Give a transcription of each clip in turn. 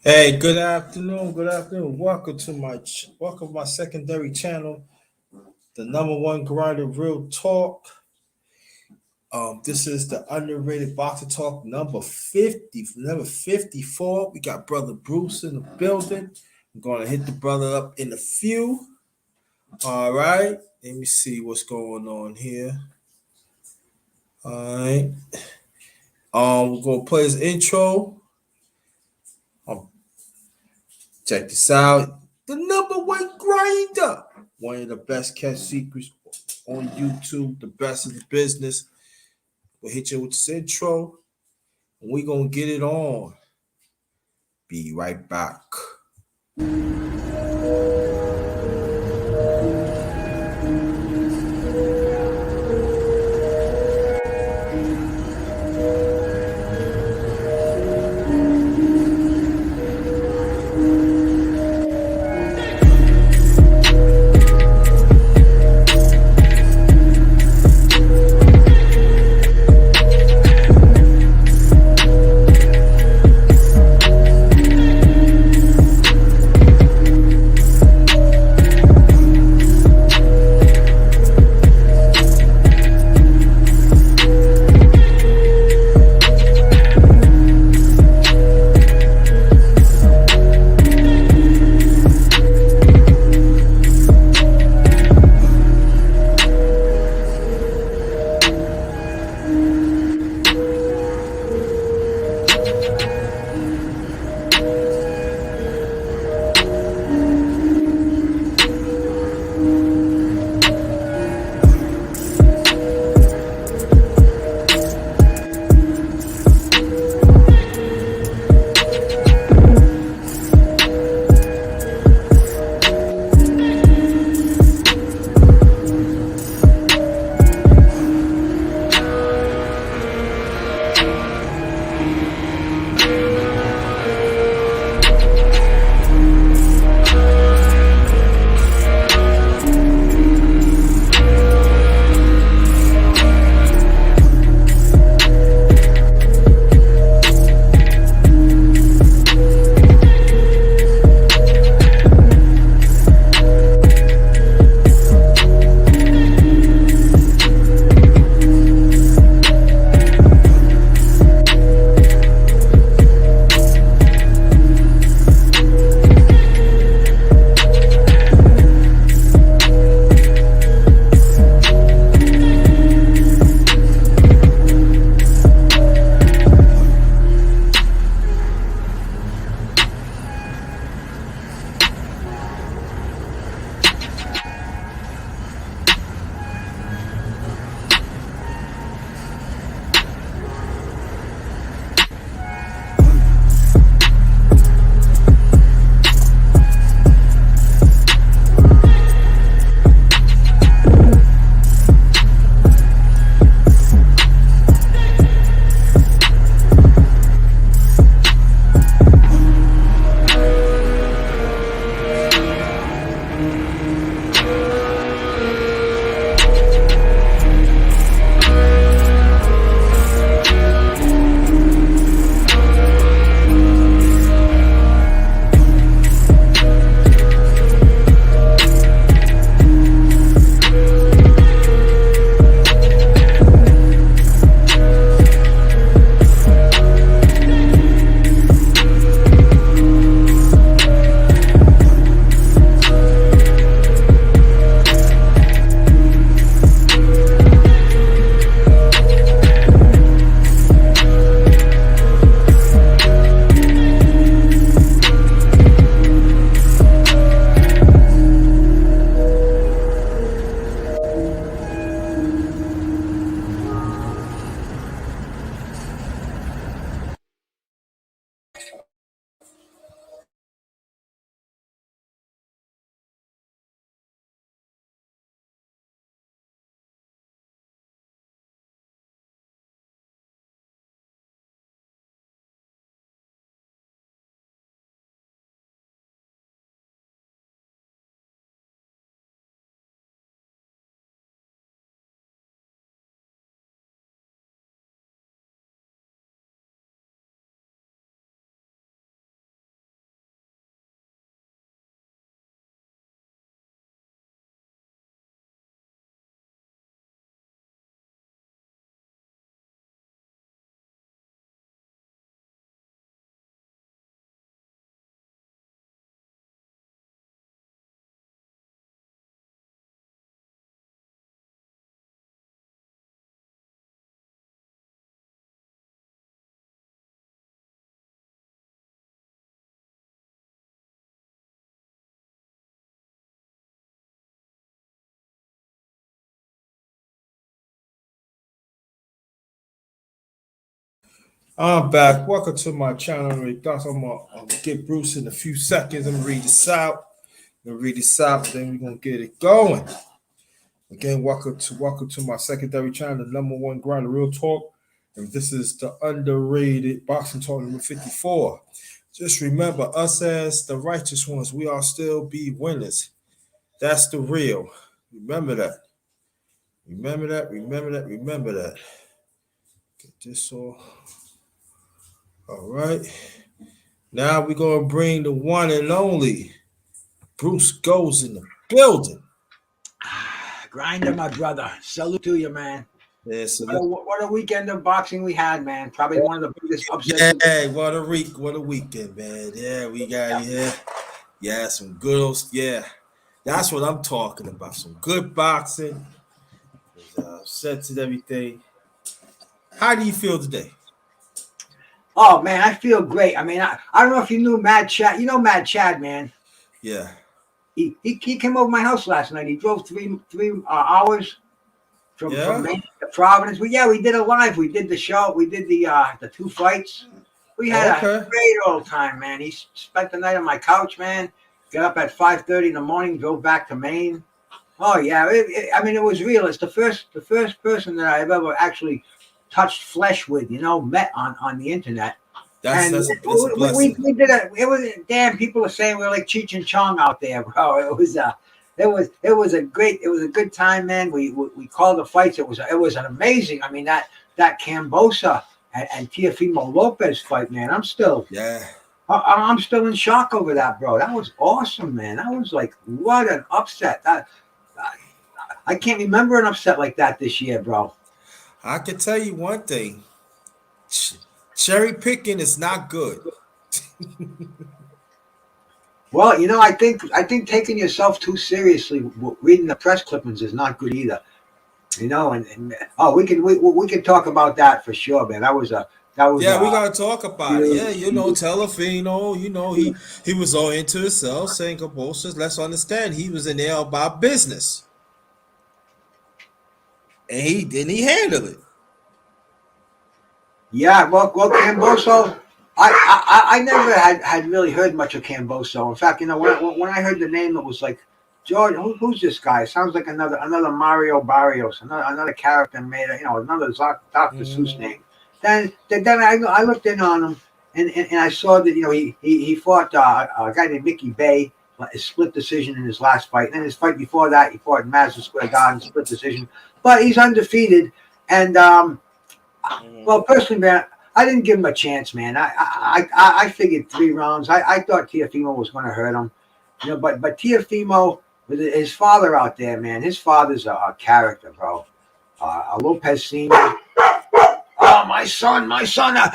Hey, good afternoon. Good afternoon. Welcome to my secondary channel, the number one grinder real talk. This is the underrated boxer talk number 50, number 54. We got brother Bruce in the building. I'm gonna hit the brother up in a few. All right. Let me see what's going on here. All right. We're gonna play his intro. Check this out. The number one grinder. One of the best catch secrets on YouTube, the best in the business. We'll hit you with this intro, and we're going to get it on. Be right back. I'm back. Welcome to my channel. I'm gonna get Bruce in a few seconds. I'm gonna read this out. Then we're gonna get it going. Again, welcome to my secondary channel, the number one grind, real talk. And this is the underrated boxing talk number 54. Just remember, us as the righteous ones, we are still be winners. That's the real. Remember that. Remember that. Get this all right. Now we're gonna bring the one and only Bruce Goes in the building. Grinda, my brother. Salute to you, man. Yeah, so What a weekend of boxing we had, man. Probably one of the biggest upsets. yeah, what a weekend, man. Yeah, we got yeah, some good That's what I'm talking about. Some good boxing, sets and everything. How do you feel today? Oh, man, I feel great. I mean, I don't know if you knew Mad Chad. You know Mad Chad, man. Yeah. He came over my house last night. He drove three hours from Yeah? Maine to Providence. We did a live. We did the show. We did the two fights. We had a Okay. great old time, man. He spent the night on my couch, man. Got up at 5:30 in the morning, drove back to Maine. Oh yeah, I mean it was real. It's the first person that I've ever actually touched flesh with, met on the internet. That's And that's a it's a blessing. we did it. It was damn. People are saying we're like Cheech and Chong out there, bro. It was a good time, man. We called the fights. It was an amazing. I mean that Cambosa and Teofimo Lopez fight, man. I'm still in shock over that, bro. That was awesome, man. That was like what an upset. I can't remember an upset like that this year, bro. I can tell you one thing. Cherry picking is not good. Well, I think taking yourself too seriously, reading the press clippings is not good either. We can talk about that for sure, man. That was Yeah, we gotta talk about it. Yeah, huge. Telefino, he was all into himself, saying compulsions. Let's understand, he was in there about business, and he handled it. Yeah, well, Camboso, I never had really heard much of Camboso. In fact, when I heard the name, it was like, George, who's this guy? Sounds like another Mario Barrios, another character made, another Dr. Seuss name. Then I looked in on him, and I saw that he fought a guy named Mickey Bay, a split decision in his last fight. And then his fight before that, he fought in Madison Square Garden, split decision. But he's undefeated, and well, personally, man, I didn't give him a chance, man. I figured 3 rounds. I thought Teofimo was going to hurt him, but Teofimo with his father out there, man. His father's a character, bro. Lopez Senior. Oh, my son,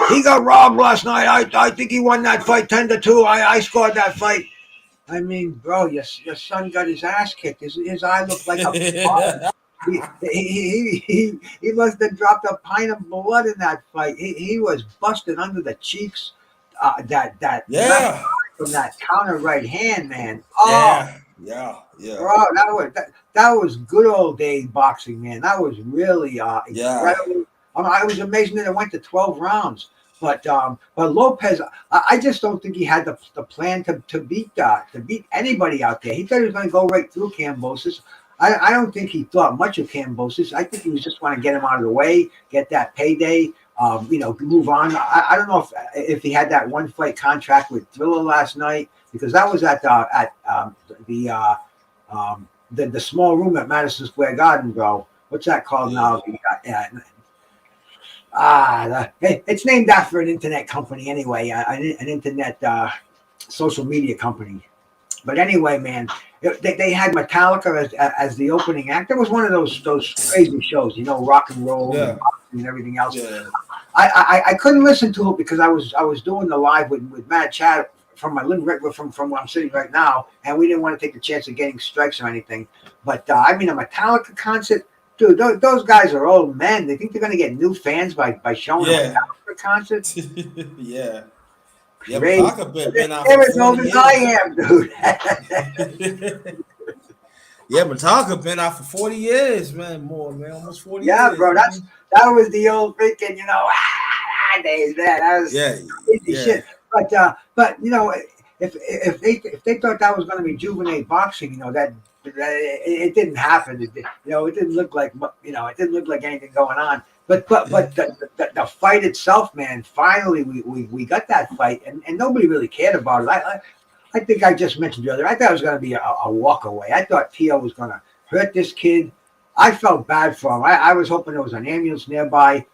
he got robbed last night. I think he won that fight 10-2. I scored that fight. I mean, bro, your son got his ass kicked. His eye looked like a he must have dropped a pint of blood in that fight. He was busted under the cheeks. That left Yeah, from that counter right hand, man. Oh, yeah, bro, that was good old day boxing, man. That was really yeah. incredible. I was amazed that it went to 12 rounds. But Lopez, I just don't think he had the plan to beat anybody out there. He thought he was going to go right through Cambosis. I don't think he thought much of Cambosis. I think he was just want to get him out of the way, get that payday, move on. I don't know if he had that one fight contract with Thriller last night, because that was at the small room at Madison Square Garden, bro. What's that called now? It's named after an internet company anyway, an internet social media company. But anyway, man, they had Metallica as the opening act. It was one of those crazy shows, rock and roll and boxing and everything else. Yeah. I couldn't listen to it because I was doing the live with Mad Chad from my living right from where I'm sitting right now, and we didn't want to take the chance of getting strikes or anything. But I mean, a Metallica concert. Dude, those guys are old men. They think they're going to get new fans by showing a Metallica concert. Yeah. Yeah, Crazy. Metallica been out They're for as old 40 as I years. am, dude. Yeah, Metallica been out for 40 years, man. More, man. Almost 40 Yeah, years. bro. Man. That was the old freaking, my days, man, that was Yeah, crazy yeah, shit. But if they thought that was going to rejuvenate boxing, it didn't happen. It didn't look like it didn't look like anything going on. yeah. But the fight itself, man. Finally, we got that fight, and nobody really cared about it. I think I just mentioned earlier. I thought it was going to be a walk away. I thought Tio was going to hurt this kid. I felt bad for him. I was hoping there was an ambulance nearby. I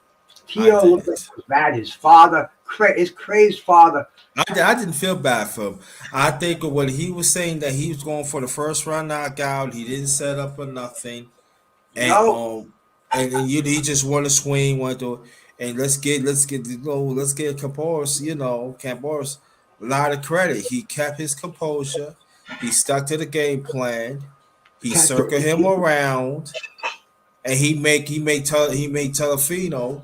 Tio looked like didn't. he was bad. His father, his crazed father. I didn't feel bad for him. I think when he was saying that he was going for the first round knockout, he didn't set up or nothing, and No, he just want to swing, want to, and let's get Campos a lot of credit. He kept his composure. He stuck to the game plan. He circled him around, and he made Telefino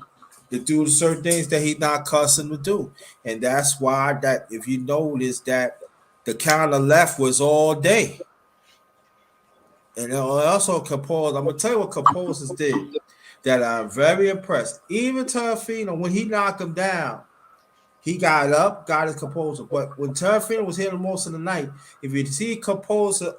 to do certain things that he not accustomed to do, and that's why that if you notice that the counter left was all day, and also Capone. I'm gonna tell you what Capone did that I'm very impressed. Even Telefino when he knocked him down, he got up, got his composure. But when Terrafino was hitting most of the night, if you see composer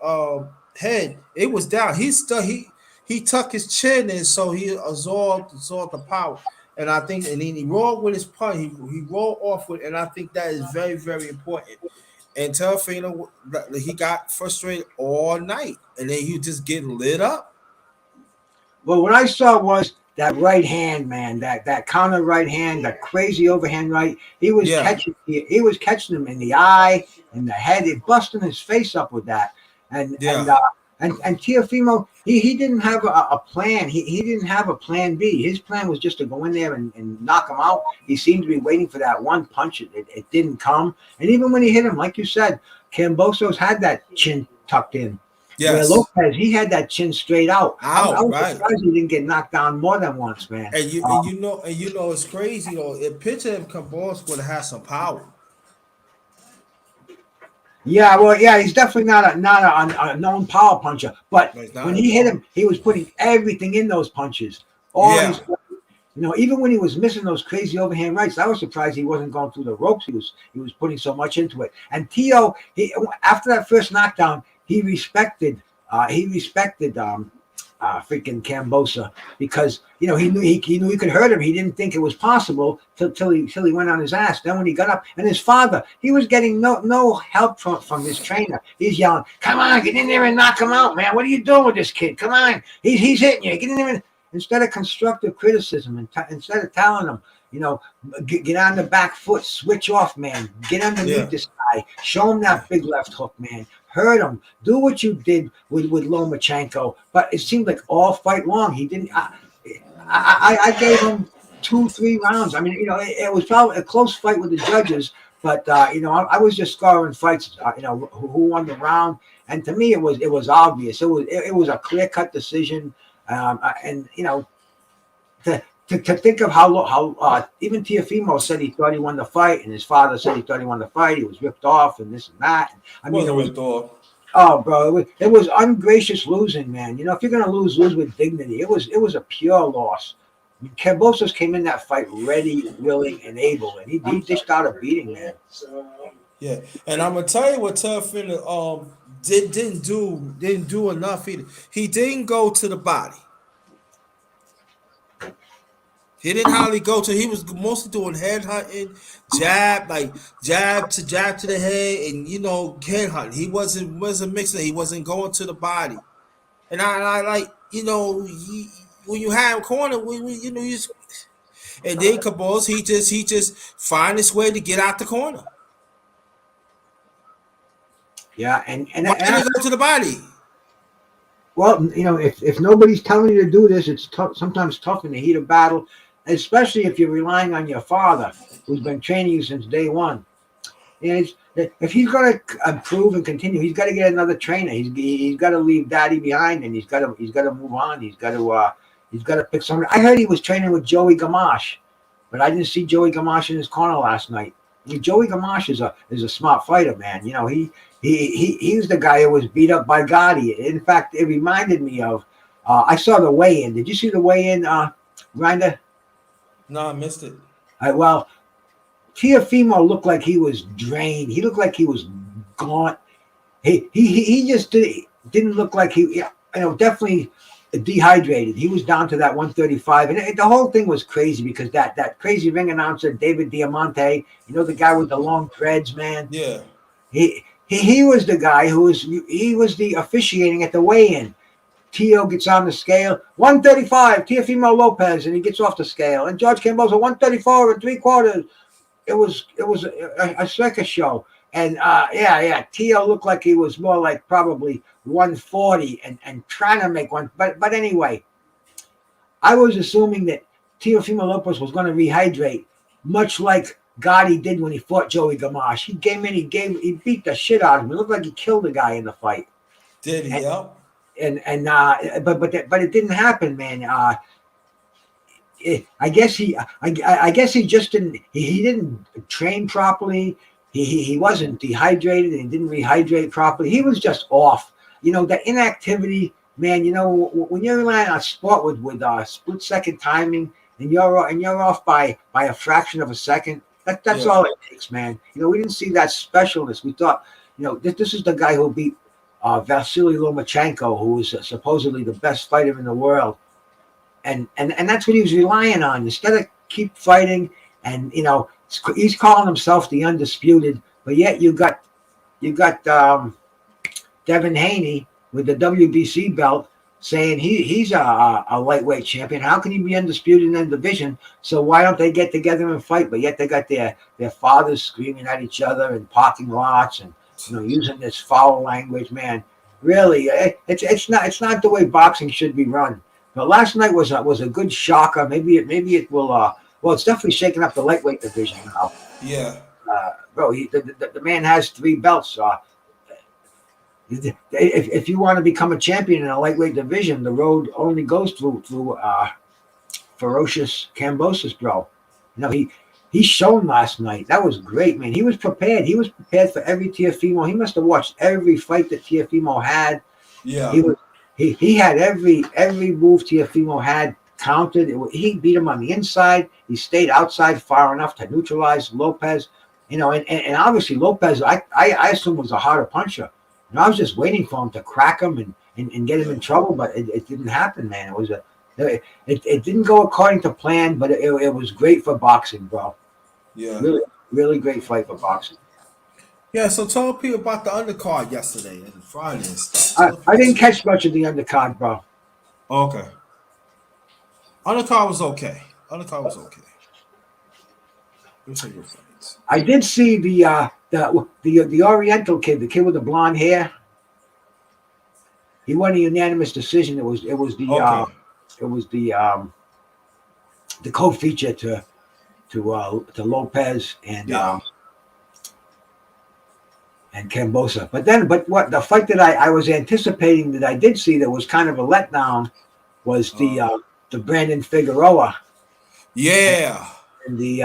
head, it was down. He tucked his chin in so he absorbed the power. And I think and then he rolled with his punch. He rolled off with, and I think that is very, very important. And Terrafino, he got frustrated all night. And then he just getting lit up. well, what I saw was that right hand, man. That counter right hand, that crazy overhand right. Yeah. He was catching him in the eye, in the head, it busting his face up with that. And and Yeah. uh, and Tiafimo, he didn't have a plan. He didn't have a plan B. His plan was just to go in there and knock him out. He seemed to be waiting for that one punch. It didn't come. And even when he hit him, like you said, Cambosos had that chin tucked in. Where Yes. Lopez, he had that chin straight out. I Out, was right. surprised he didn't get knocked down more than once, man. And it's crazy though. If picture if Cabos would have had some power. Yeah, well, yeah, he's definitely not a known power puncher. But But it's when not. he hit him, he was putting everything in those punches. All his, Yeah. even when he was missing those crazy overhand rights, I was surprised he wasn't going through the ropes. He was putting so much into it. And Tio, after that first knockdown, he respected freaking Cambosa because he knew he could hurt him. He didn't think it was possible till he went on his ass. Then when he got up, and his father, he was getting no help from his trainer. He's yelling, "Come on, get in there and knock him out, man! What are you doing with this kid? Come on, he's hitting you. Get in there." Instead of constructive criticism and instead of telling him, get on the back foot, switch off, man, get underneath Yeah. this guy, show him that big left hook, man, hurt him, do what you did with Lomachenko. But it seemed like all fight long, he didn't. I gave him 2-3 rounds. I mean, it was probably a close fight with the judges, but I was just scoring fights. Who won the round, and to me, it was obvious. It was a clear cut decision. And to think of how even Tiafimo said he thought he won the fight, and his father said he thought he won the fight. He was ripped off, and this and that. I mean, it Wasn't was ripped off. oh, bro, it was ungracious losing, man. If you're gonna lose with dignity. It was a pure loss. I mean, Cambosos came in that fight ready, willing, and able, and he dished out a beating, man. Yeah. And I'm gonna tell you what Terrafino didn't do enough either. He didn't go to the body. He didn't hardly go to. He was mostly doing head hunting, jab to the head, and head hunting. He wasn't mixing. He wasn't going to the body. And I like when you have corner, and then Cabos he just find his way to get out the corner. Yeah, and Why didn't he go to the body? well, if nobody's telling you to do this, it's tough. Sometimes tough in the heat of battle, especially if you're relying on your father, who's been training you since day one. If he's going to improve and continue, he's got to get another trainer. He's got to leave Daddy behind, and he's got to move on. He's got to pick somebody. I heard he was training with Joey Gamache, but I didn't see Joey Gamache in his corner last night. I mean, Joey Gamache is a smart fighter, man. He's the guy who was beat up by Gotti. In fact, it reminded me of. I saw the weigh-in. Did you see the weigh-in, Grinda? No, I missed it. Well, Tiafimo looked like he was drained. He looked like he was gaunt. He just didn't look like definitely dehydrated. He was down to that 135, and the whole thing was crazy because that crazy ring announcer David Diamante, the guy with the long dreads, man. Yeah. He was the guy he was the officiating at the weigh-in. Tio gets on the scale, 135, Teofimo Lopez, and he gets off the scale. And George Cambosa, 134 and 3/4. It was a circus show. And Tio looked like he was more like probably 140 and trying to make one. But anyway, I was assuming that Teofimo Lopez was going to rehydrate, much like Gotti did when he fought Joey Gamache. He came in, he beat the shit out of him. It looked like he killed the guy in the fight. Did he? Yep. But it didn't happen, man. I guess he just didn't he didn't train properly. He wasn't dehydrated and he didn't rehydrate properly. He was just off. That inactivity, man. When you're relying on sport with split second timing and you're off by a fraction of a second. That's all it takes, man. We didn't see that specialness. We thought, this is the guy who beat Vasily Lomachenko, who was supposedly the best fighter in the world, and that's what he was relying on. Instead of keep fighting, and he's calling himself the undisputed, but yet you got Devin Haney with the WBC belt saying he's a lightweight champion. How can he be undisputed in the division? So why don't they get together and fight? But yet they got their fathers screaming at each other in parking lots and using this foul language, man. Really, it's not the way boxing should be run. But last night was a good shocker. Maybe it will. Well, it's definitely shaking up the lightweight division now. Yeah. Bro, the man has 3 belts. If you want to become a champion in a lightweight division, the road only goes through ferocious Kambosos, bro. He shone last night. That was great, man. He was prepared. He was prepared for every Teofimo. He must have watched every fight that Teofimo had. Yeah. He had every move Teofimo had counted. He beat him on the inside. He stayed outside far enough to neutralize Lopez. And obviously Lopez, I assume was a harder puncher. I was just waiting for him to crack him and get him in trouble, but it didn't happen, man. It didn't go according to plan, but it was great for boxing, bro. Yeah. Really, really great fight for boxing. Yeah, so tell people about the undercard yesterday and Friday and stuff. I didn't catch much of the undercard, bro. Okay. Undercard was okay. Which are your fights? I did see the Oriental kid, the kid with the blonde hair. He won a unanimous decision. It was the co-feature to Lopez and Kambosa. But what the fight that I was anticipating that I did see that was kind of a letdown was the Brandon Figueroa. Yeah. And the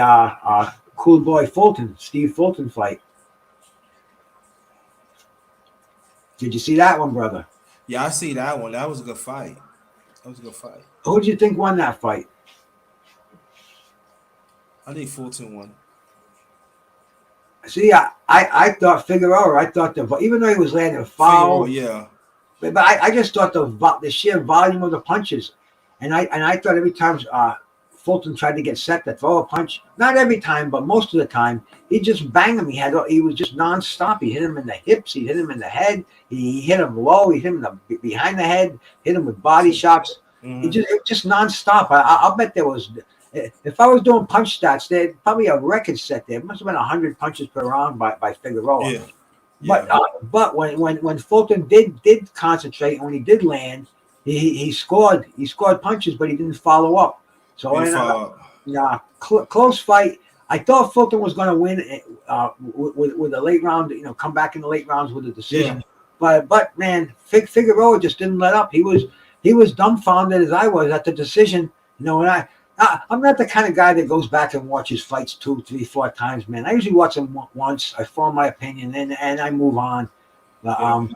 cool boy Steve Fulton fight. Did you see that one, brother? Yeah, I see that one. That was a good fight. Who did you think won that fight? I think Fulton won. See, I thought Figueroa. I thought even though he was landing foul, yeah. But I just thought the sheer volume of the punches, and I thought every time Fulton tried to get set to throw a punch, not every time, but most of the time, he'd just bang him. He was just nonstop. He hit him in the hips. He hit him in the head. He hit him low. He hit him behind the head. Hit him with body shots. Mm-hmm. It just nonstop. I'll bet there was. If I was doing punch stats, there'd probably a record set there. It must have been 100 punches per round by Figueroa. Yeah. But when Fulton did concentrate and when he did land, he scored punches, but he didn't follow up. So close fight. I thought Fulton was going to win with a late round. Come back in the late rounds with a decision. Yeah. But man, Figueroa just didn't let up. He was dumbfounded as I was at the decision. And I'm not the kind of guy that goes back and watches fights 2, 3, 4 times, man. I usually watch them once. I form my opinion and I move on. I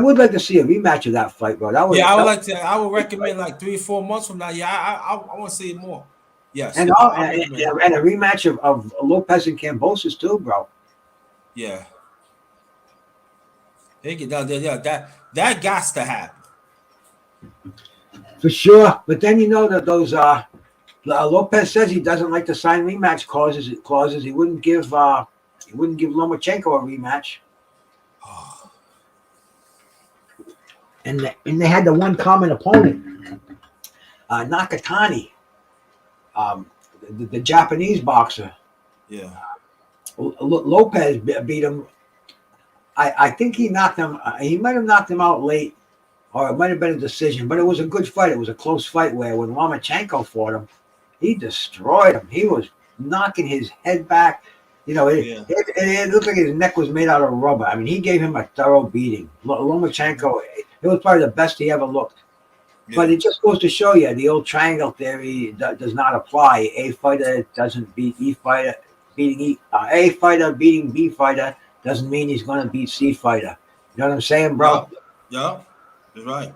would like to see a rematch of that fight, bro. I would recommend like 3 or 4 months from now. Yeah, I want to see it more. Yes, And I, all, I remember. and a rematch of Lopez and Cambosis too, bro. Yeah, they get done. Yeah, that got to happen. For sure. But then you know that those Lopez says he doesn't like to sign rematch clauses. He wouldn't give Lomachenko a rematch. And they had the one common opponent, Nakatani, um, the Japanese boxer. Yeah, Lopez beat him. I think he knocked him. He might have knocked him out late, or it might have been a decision. But it was a good fight. It was a close fight where when Lomachenko fought him, he destroyed him. He was knocking his head back. You know, yeah, it looked like his neck was made out of rubber. I mean, he gave him a thorough beating. Lomachenko, it was probably the best he ever looked. But yeah, it just goes to show you the old triangle theory does not apply. A fighter doesn't beat E fighter. A fighter beating B fighter doesn't mean he's going to beat C fighter. You know what I'm saying, bro? yup, yup. You're right.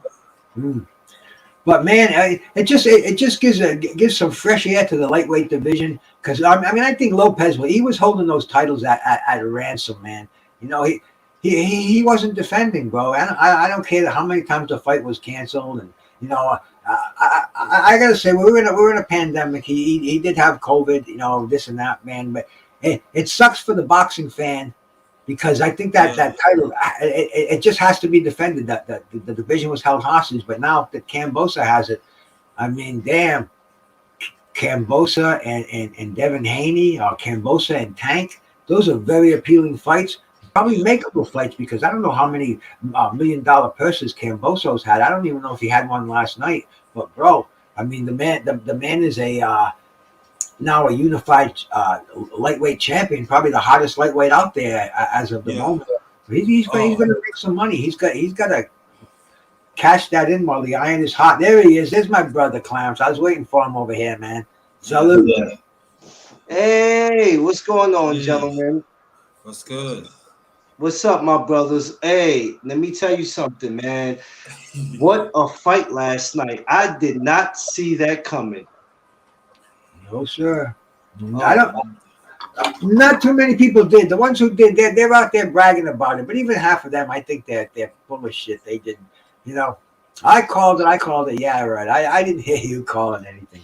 Mm. But man, it just gives some fresh air to the lightweight division because I mean I think Lopez, he was holding those titles at ransom, man. You know he wasn't defending, bro. I don't care how many times the fight was canceled, and you know I gotta say we're in a pandemic. He did have COVID, you know, this and that, man. But it sucks for the boxing fan because I think that Yeah, that title it just has to be defended. That the division was held hostage, but now that Cambosa has it, I mean, damn, Cambosa and Devin Haney, or Cambosa and Tank, those are very appealing fights. Probably yeah, makeable fights because I don't know how many $1 million purses Camboso's had. I don't even know if he had one last night. But bro, I mean, the man is a now a unified lightweight champion, probably the hottest lightweight out there as of the yeah. moment. He's Oh, going to make some money. He's got to cash that in while the iron is hot. There he is. There's my brother Clarence. I was waiting for him over here, man. yeah, Salute. Hey, what's going on, yeah. gentlemen? What's good? What's up, my brothers? Hey, let me tell you something, man. What a fight last night. I did not see that coming. No, sir. I Oh, don't. Not too many people did. The ones who did, they're out there bragging about it. But even half of them, I think they're full of shit. They didn't. You know, I called it. I called it. Yeah, right. I didn't hear you calling anything.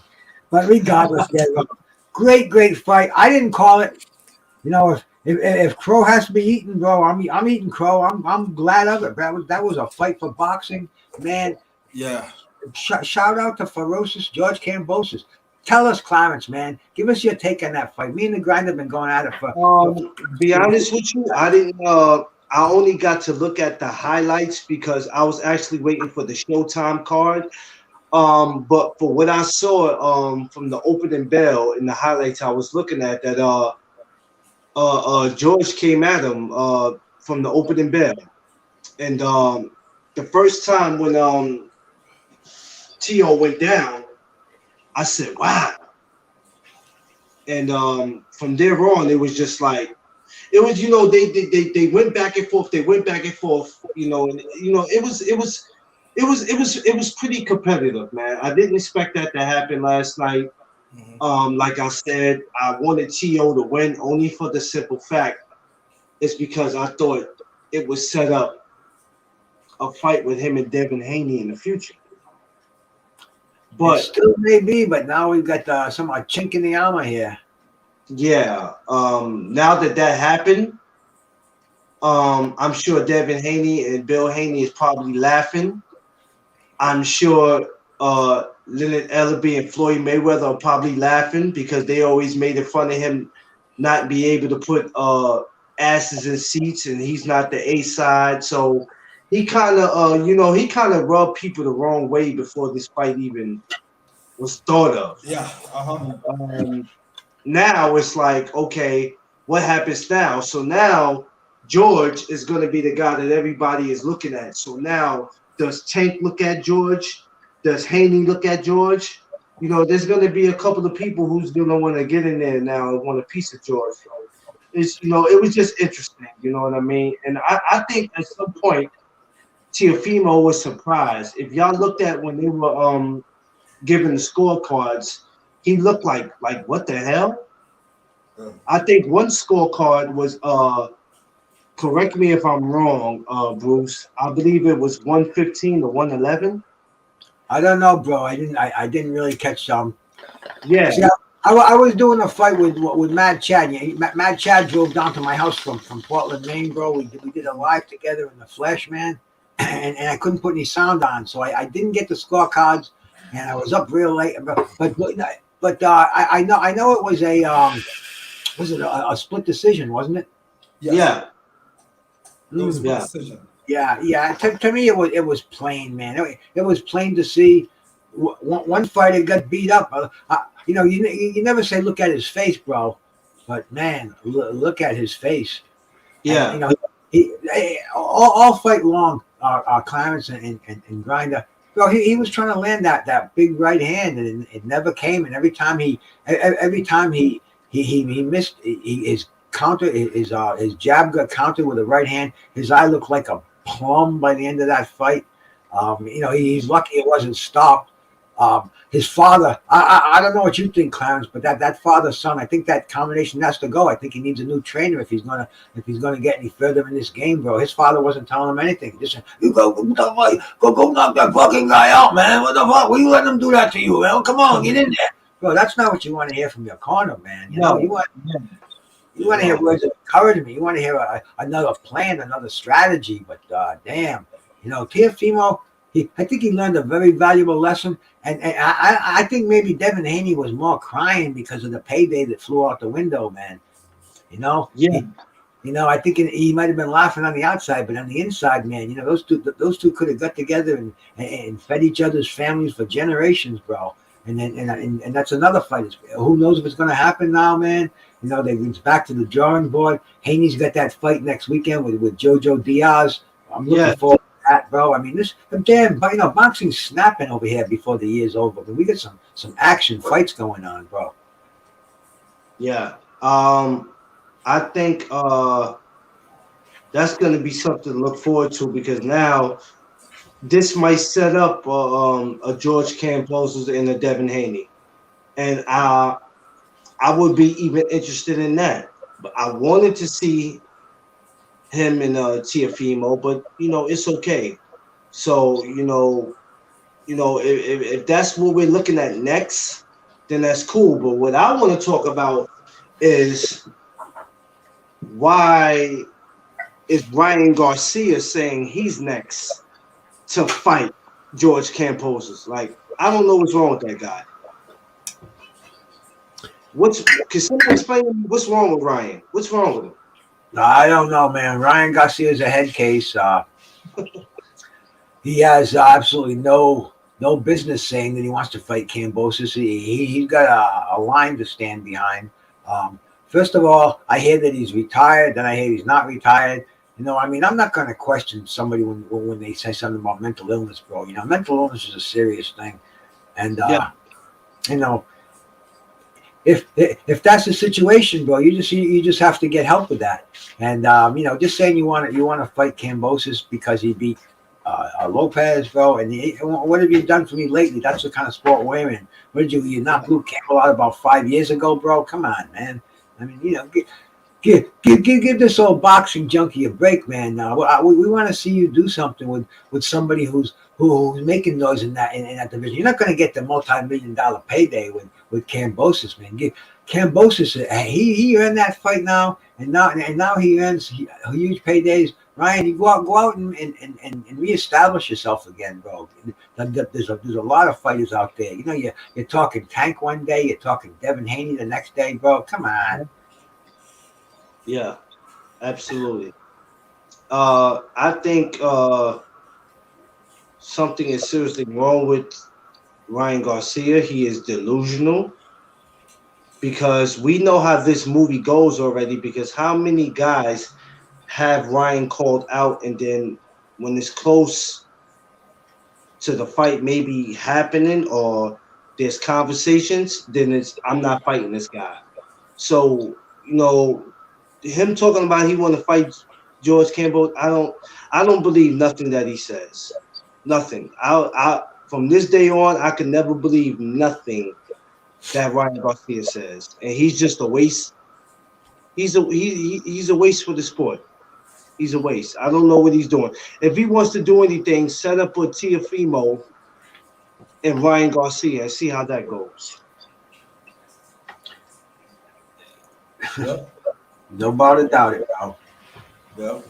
But regardless, yeah, great fight. I didn't call it. You know, if crow has to be eaten, bro, I'm eating crow. I'm glad of it. That was a fight for boxing, man. Yeah. Shout out to Ferocious George Cambosis. Tell us, Clarence, man. Give us your take on that fight. Me and the grind have been going at it for be honest with you, I didn't. I only got to look at the highlights because I was actually waiting for the Showtime card. But for what I saw, from the opening bell in the highlights, I was looking at that. George came at him from the opening bell, and the first time when Tio went down, I said, "Wow!" And from there on, it was just like it was. You know, they went back and forth. They went back and forth. You know, and you know, it was pretty competitive, man. I didn't expect that to happen last night. Mhm. Like I said, I wanted Tio to win only for the simple fact it's because I thought it was set up a fight with him and Devin Haney in the future. it But still may be, but now we've got some chink in the armor here. yeah, now that happened, I'm sure Devin Haney and Bill Haney is probably laughing. I'm sure Leonard Ellerby and Floyd Mayweather are probably laughing because they always made it fun of him not be able to put asses in seats and he's not the A side. So he kind of, he kind of rubbed people the wrong way before this fight even was thought of. Yeah. Uh-huh. And, now it's like, okay, what happens now? So now George is going to be the guy that everybody is looking at. So now does Tank look at George? Does Haney look at George? You know, there's going to be a couple of people who's going to want to get in there now and want a piece of George. So it was just interesting. You know what I mean? And I think at some point Tiafimo was surprised. If y'all looked at when they were giving the scorecards, he looked like what the hell? Mm. I think one scorecard was correct me if I'm wrong, Bruce. I believe it was 115 to 111. I don't know, bro. I didn't really catch Yeah, See, I was doing a fight with Mad Chad. Yeah, Mad Chad drove down to my house from Portland, Maine, bro. We did a live together in the flesh, man. And I couldn't put any sound on, so I didn't get the scorecards, and I was up real late. I know it was a split decision, wasn't it? Yes, yeah, it was a Mm. split yeah, decision. Yeah. To me, it was plain, man. It was plain to see. One fighter got beat up. You never say look at his face, bro, but man, look at his face. And yeah, all fight long, Clarence and Grinder, bro. He was trying to land that big right hand, and it never came. And every time he missed, his counter, his jab got countered with a right hand. His eye looked like a plum by the end of that fight. He's lucky it wasn't stopped. His father, I don't know what you think, Clarence, but that father son, I think that combination has to go. I think he needs a new trainer if he's gonna get any further in this game, bro. His father wasn't telling him anything. He just said, "You go knock that fucking guy out, man. What the fuck? Will you let him do that to you, man? Come on, get in there, bro." That's not what you want to hear from your corner, man. You no, want yeah, you want to hear no, words of encouragement. You want to hear another plan, another strategy. But damn, Teofimo, I think he learned a very valuable lesson. And I think maybe Devin Haney was more crying because of the payday that flew out the window, man. You know, yeah, he, I think he might have been laughing on the outside, but on the inside, man, those two could have got together and fed each other's families for generations, bro. And that's another fight. Who knows if it's going to happen now, man? It's back to the drawing board. Haney's got that fight next weekend with Jojo Diaz. I'm looking yeah, forward to that, bro. I mean, boxing's snapping over here before the year's over. I mean, we got some action fights going on, bro. yeah. I think that's going to be something to look forward to because now this might set up a George Kambosos and a Devin Haney, and I would be even interested in that. But I wanted to see him and Tiafimo, but it's okay. So if that's what we're looking at next, then that's cool. But what I want to talk about is why is Ryan Garcia saying he's next to fight George Kambosos? Like, I don't know what's wrong with that guy. Can someone explain to me what's wrong with Ryan? What's wrong with him? I don't know, man. Ryan Garcia's a head case. He has absolutely no business saying that he wants to fight Kambosos. He's got a line to stand behind. First of all, I hear that he's retired, then I hear he's not retired. I mean, I'm not going to question somebody when they say something about mental illness, bro. Mental illness is a serious thing, and Yeah, you know, if that's the situation, bro, you just have to get help with that. And just saying you want to fight Kambosos because he beat Lopez, bro. And what have you done for me lately? That's the kind of sport we're in. What did you knock Luke Campbell out about 5 years ago, bro? Come on, man. I mean, give this old boxing junkie a break, man. We want to see you do something with somebody who's making noise in that division. You're not going to get the multi-million-dollar payday with Kambosos, man. Kambosos, he earned that fight now, and now he earns huge paydays. Ryan, you go out and reestablish yourself again, bro. There's a lot of fighters out there. You're talking Tank one day, you're talking Devin Haney the next day, bro. Come on. yeah, absolutely. I think something is seriously wrong with Ryan Garcia. He is delusional because we know how this movie goes already. Because how many guys have Ryan called out, and then when it's close to the fight maybe happening or there's conversations, then I'm not fighting this guy. So him talking about he want to fight George Campbell, I don't believe nothing that he says. Nothing. I from this day on, I can never believe nothing that Ryan Garcia says, and he's just a waste. He's a waste for the sport. He's a waste. I don't know what he's doing. If he wants to do anything, set up with Tiafimo and Ryan Garcia and see how that goes. Yep. No doubt about it, bro. Yep.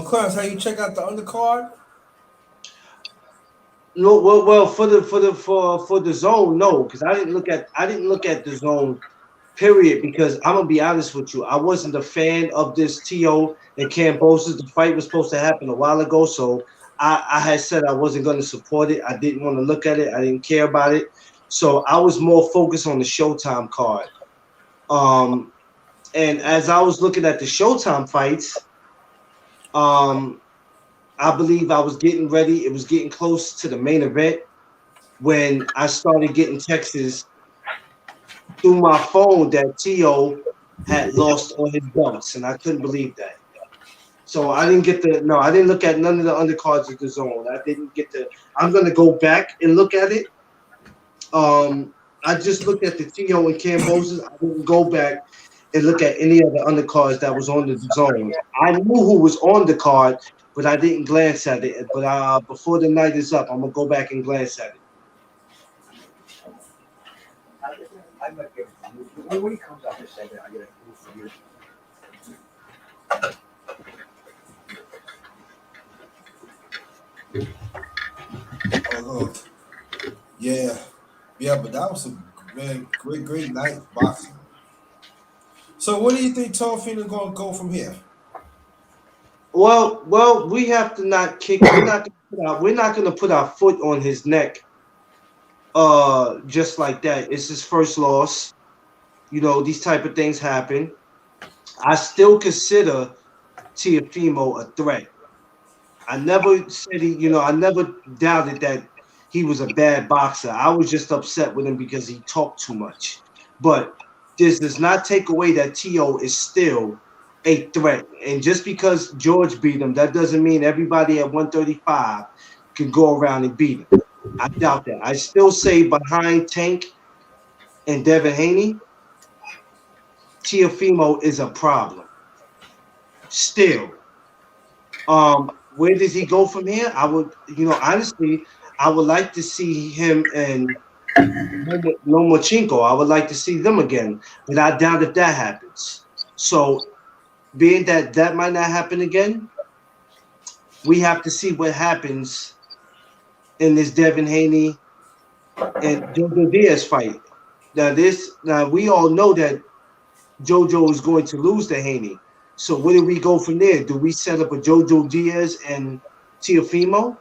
Clarence, how you check out the undercard? No, well, for the zone, no, because I didn't look at the zone. Period. Because I'm gonna be honest with you, I wasn't a fan of this To and Cambosis. The fight was supposed to happen a while ago, so I had said I wasn't going to support it. I didn't want to look at it. I didn't care about it. So I was more focused on the Showtime card. And as I was looking at the Showtime fights, I believe I was getting ready. It was getting close to the main event when I started getting texts through my phone that To had lost all his belts, and I couldn't believe that. So I didn't get I didn't look at none of the undercards of the zone. I didn't get I'm gonna go back and look at it. I just looked at the To and Cambosis. I didn't go back and look at any of the undercards that was on the zone. I knew who was on the card, but I didn't glance at it. But before the night is up, I'm gonna go back and glance at it. When he comes out this segment, I get a move for you. Oh, yeah. Yeah, but that was a great night boxing. So what do you think Toffee's gonna go from here? Well, we have to not kick. We're not gonna put our foot on his neck. Just like that. It's his first loss. You know, these type of things happen. I still consider Tiafimo a threat. I never said I never doubted that he was a bad boxer. I was just upset with him because he talked too much. But this does not take away that To is still a threat. And just because George beat him, that doesn't mean everybody at 135 can go around and beat him. I doubt that. I still say behind Tank and Devin Haney, Tiafimo is a problem. Still. Where does he go from here? I would, honestly, I would like to see him and Lomachenko. I would like to see them again, but I doubt if that happens. So, being that might not happen again, we have to see what happens in this Devin Haney and Jojo Diaz fight. Now we all know that Jojo is going to lose to Haney. So where do we go from there? Do we set up a Jojo Diaz and Tiafimo?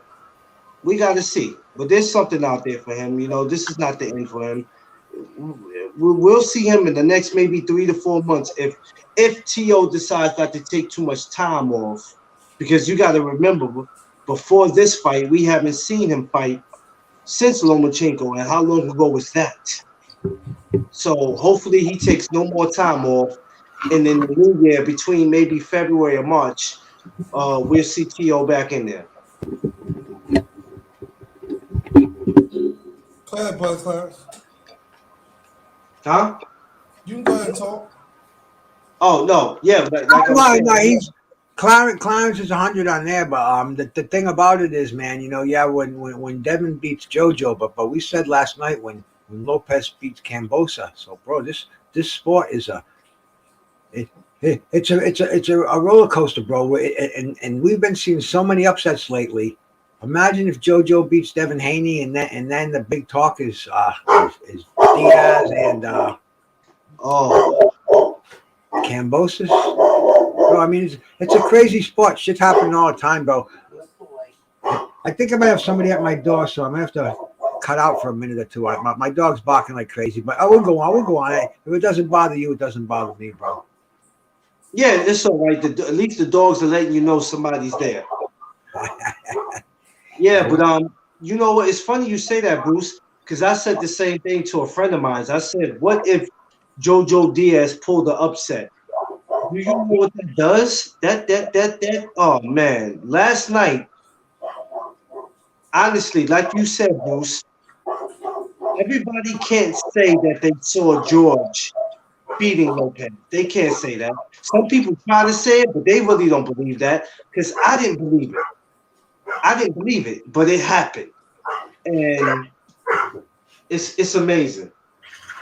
We got to see. But there's something out there for him. This is not the end for him. We'll see him in the next maybe 3 to 4 months if To decides not to take too much time off. Because you got to remember, before this fight, we haven't seen him fight since Lomachenko. And how long ago was that? So hopefully he takes no more time off. And in the new year, between maybe February or March, we'll see To back in there. Clarence. Huh? You can go ahead and talk. Oh no, yeah, like I was saying, No, he's Clarence is 100 on there, but the thing about it is, man, when Devin beats JoJo, but we said last night when Lopez beats Cambosa. So, bro, this sport is it's a roller coaster, bro. And we've been seeing so many upsets lately. Imagine if JoJo beats Devin Haney, and then the big talk is Diaz and Cambosis. Bro, I mean, it's a crazy sport. Shit's happening all the time, bro. I think I might have somebody at my door, so I'm gonna have to cut out for a minute or two. My dog's barking like crazy, but I will go on. If it doesn't bother you, it doesn't bother me, bro. Yeah, it's all right. At least the dogs are letting you know somebody's there. Yeah, but you know what? It's funny you say that, Bruce, because I said the same thing to a friend of mine. I said, "What if Jojo Diaz pulled the upset? Do you know what that does? That. Oh man! Last night, honestly, like you said, Bruce, Everybody can't say that they saw George beating Lopez. They can't say that. Some people try to say it, but they really don't believe that because I didn't believe it. I didn't believe it, but it happened, and it's amazing.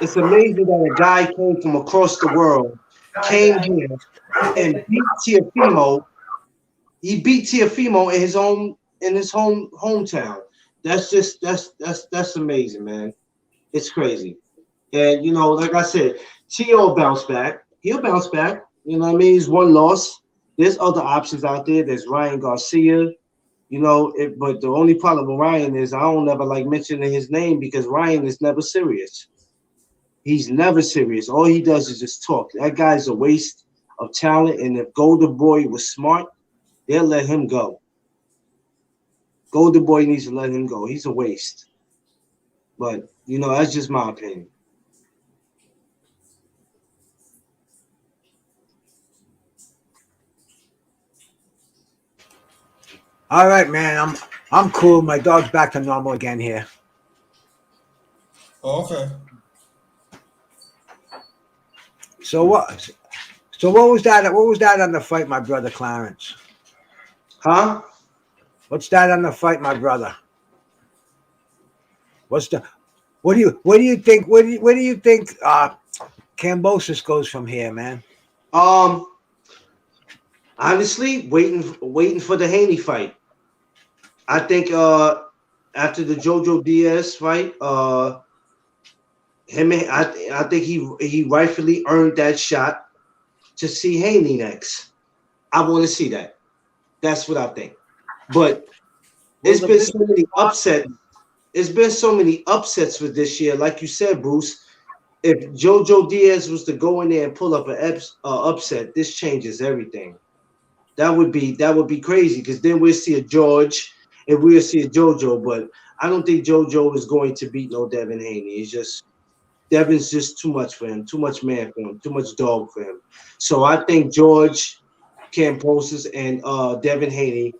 It's amazing that a guy came from across the world, came here and beat Tiafimo. He beat Tiafimo in his hometown. That's amazing, man. It's crazy. And like I said, Tio bounced back. He'll bounce back. You know what I mean? He's one loss. There's other options out there. There's Ryan Garcia. But the only problem with Ryan is I don't ever like mentioning his name because Ryan is never serious. He's never serious. All he does is just talk. That guy's a waste of talent. And if Golden Boy was smart, they'll let him go. Golden Boy needs to let him go. He's a waste. But that's just my opinion. All right, man. I'm cool. My dog's back to normal again here. Oh, okay. So what? So what was that? What was that on the fight, my brother Clarence? Huh? What's that on the fight, my brother? What do you think? Where do you think Kambosos goes from here, man? Honestly, waiting for the Haney fight. I think after the Jojo Diaz fight, I think he rightfully earned that shot to see Haney next. I want to see that. That's what I think. But it's been so many upsets. It's been so many upsets for this year. Like you said, Bruce, if Jojo Diaz was to go in there and pull up an upset, this changes everything. That would be crazy because then we'll see a George and we'll see a JoJo. But I don't think JoJo is going to beat no Devin Haney. Devin's just too much for him, too much man for him, too much dog for him. So I think George Kambosos and Devin Haney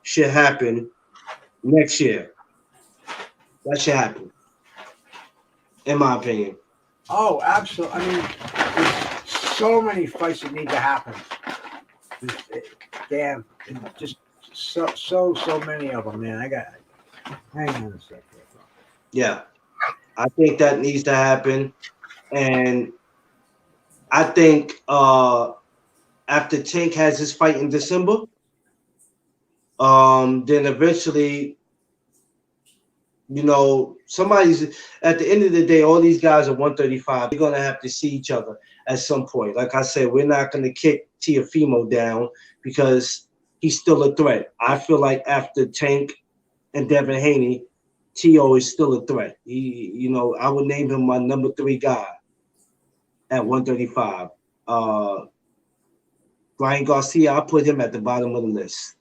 should happen next year. That should happen, in my opinion. Oh, absolutely. I mean, there's so many fights that need to happen. Damn, just so many of them, man. Hang on a second. Yeah, I think that needs to happen, and I think after Tank has his fight in December, then eventually, somebody's at the end of the day, all these guys are 135. They're gonna have to see each other at some point. Like I said, we're not gonna kick Tiafimo down because he's still a threat. I feel like after Tank and Devin Haney, Tio is still a threat. I would name him my number 3 guy at 135. Ryan Garcia, I put him at the bottom of the list.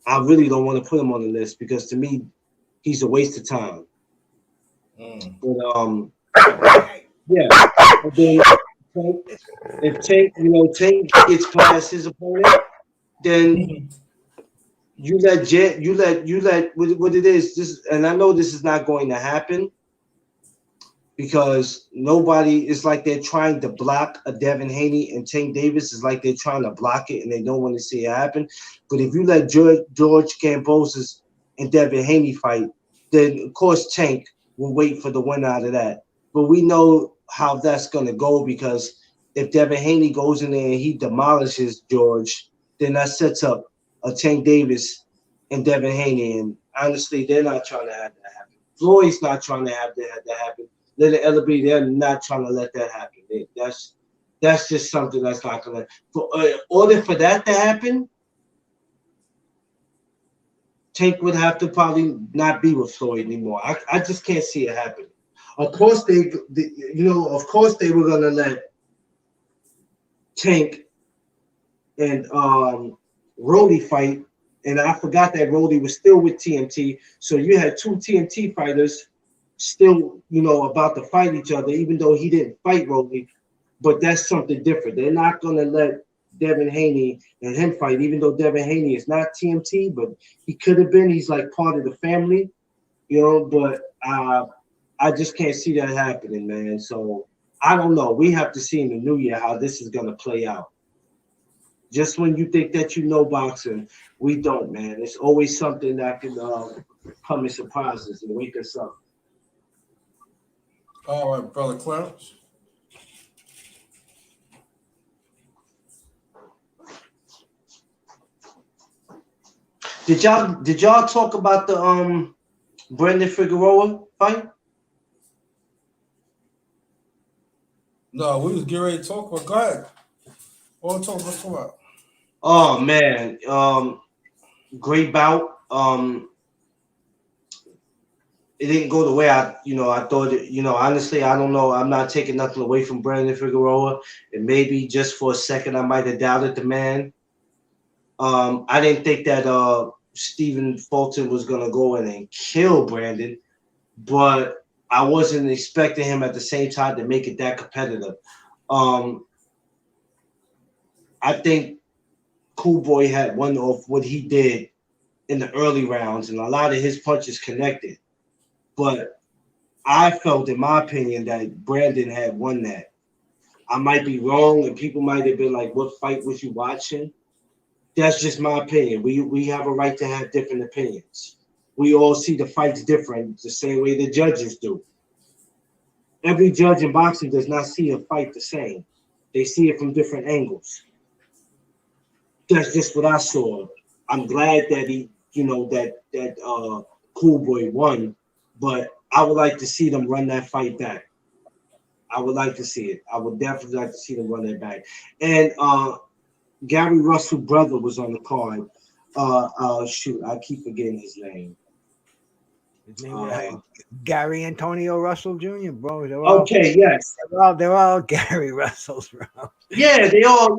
I really don't want to put him on the list because to me, he's a waste of time. But yeah. And then if Tank gets past his opponent, then you let what it is. This, and I know this is not going to happen because nobody is like they're trying to block a Devin Haney and Tank Davis is like they're trying to block it and they don't want to see it happen. But if you let George Kambosos and Devin Haney fight, then of course Tank will wait for the win out of that. But we know how that's going to go because if Devin Haney goes in there and he demolishes George, then that sets up a Tank Davis and Devin Haney. And honestly, they're not trying to have that happen. Floyd's not trying to have that happen. Little LB, they're not trying to let that happen. That's just something that's not going to. For order for that to happen, Tank would have to probably not be with Floyd anymore. I just can't see it happening. Of course they were gonna let Tank and Rody fight, and I forgot that Rody was still with TMT. So you had 2 TMT fighters still, about to fight each other, even though he didn't fight Rody. But that's something different. They're not gonna let Devin Haney and him fight, even though Devin Haney is not TMT, but he could have been. He's like part of the family, But I just can't see that happening, man. So I don't know. We have to see in the new year how this is gonna play out. Just when you think that you know boxing, we don't, man. It's always something that can come and surprise us and wake us up. All right, brother Clarence. Did y'all talk about the Brandon Figueroa fight? No, we was getting ready to talk about. Go ahead. Let's talk about. Oh man, great bout. It didn't go the way I thought it. Honestly, I don't know. I'm not taking nothing away from Brandon Figueroa, and maybe just for a second I might have doubted the man. I didn't think that Stephen Fulton was gonna go in and kill Brandon, but I wasn't expecting him at the same time to make it that competitive. Um, I think Cool Boy had one off what he did in the early rounds, and a lot of his punches connected. But I felt, in my opinion, that Brandon had won that. I might be wrong, and people might have been like, "What fight was you watching?" That's just my opinion. We have a right to have different opinions. We all see the fights different, the same way the judges do. Every judge in boxing does not see a fight the same. They see it from different angles. That's just what I saw. I'm glad that Cool Boy won, but I would like to see them run that fight back. I would like to see it. I would definitely like to see them run that back. And Gary Russell brother was on the card. Shoot, I keep forgetting his name. His name was Gary Antonio Russell Jr., bro. Okay, yes. They're all Gary Russells, bro. Yeah, they all.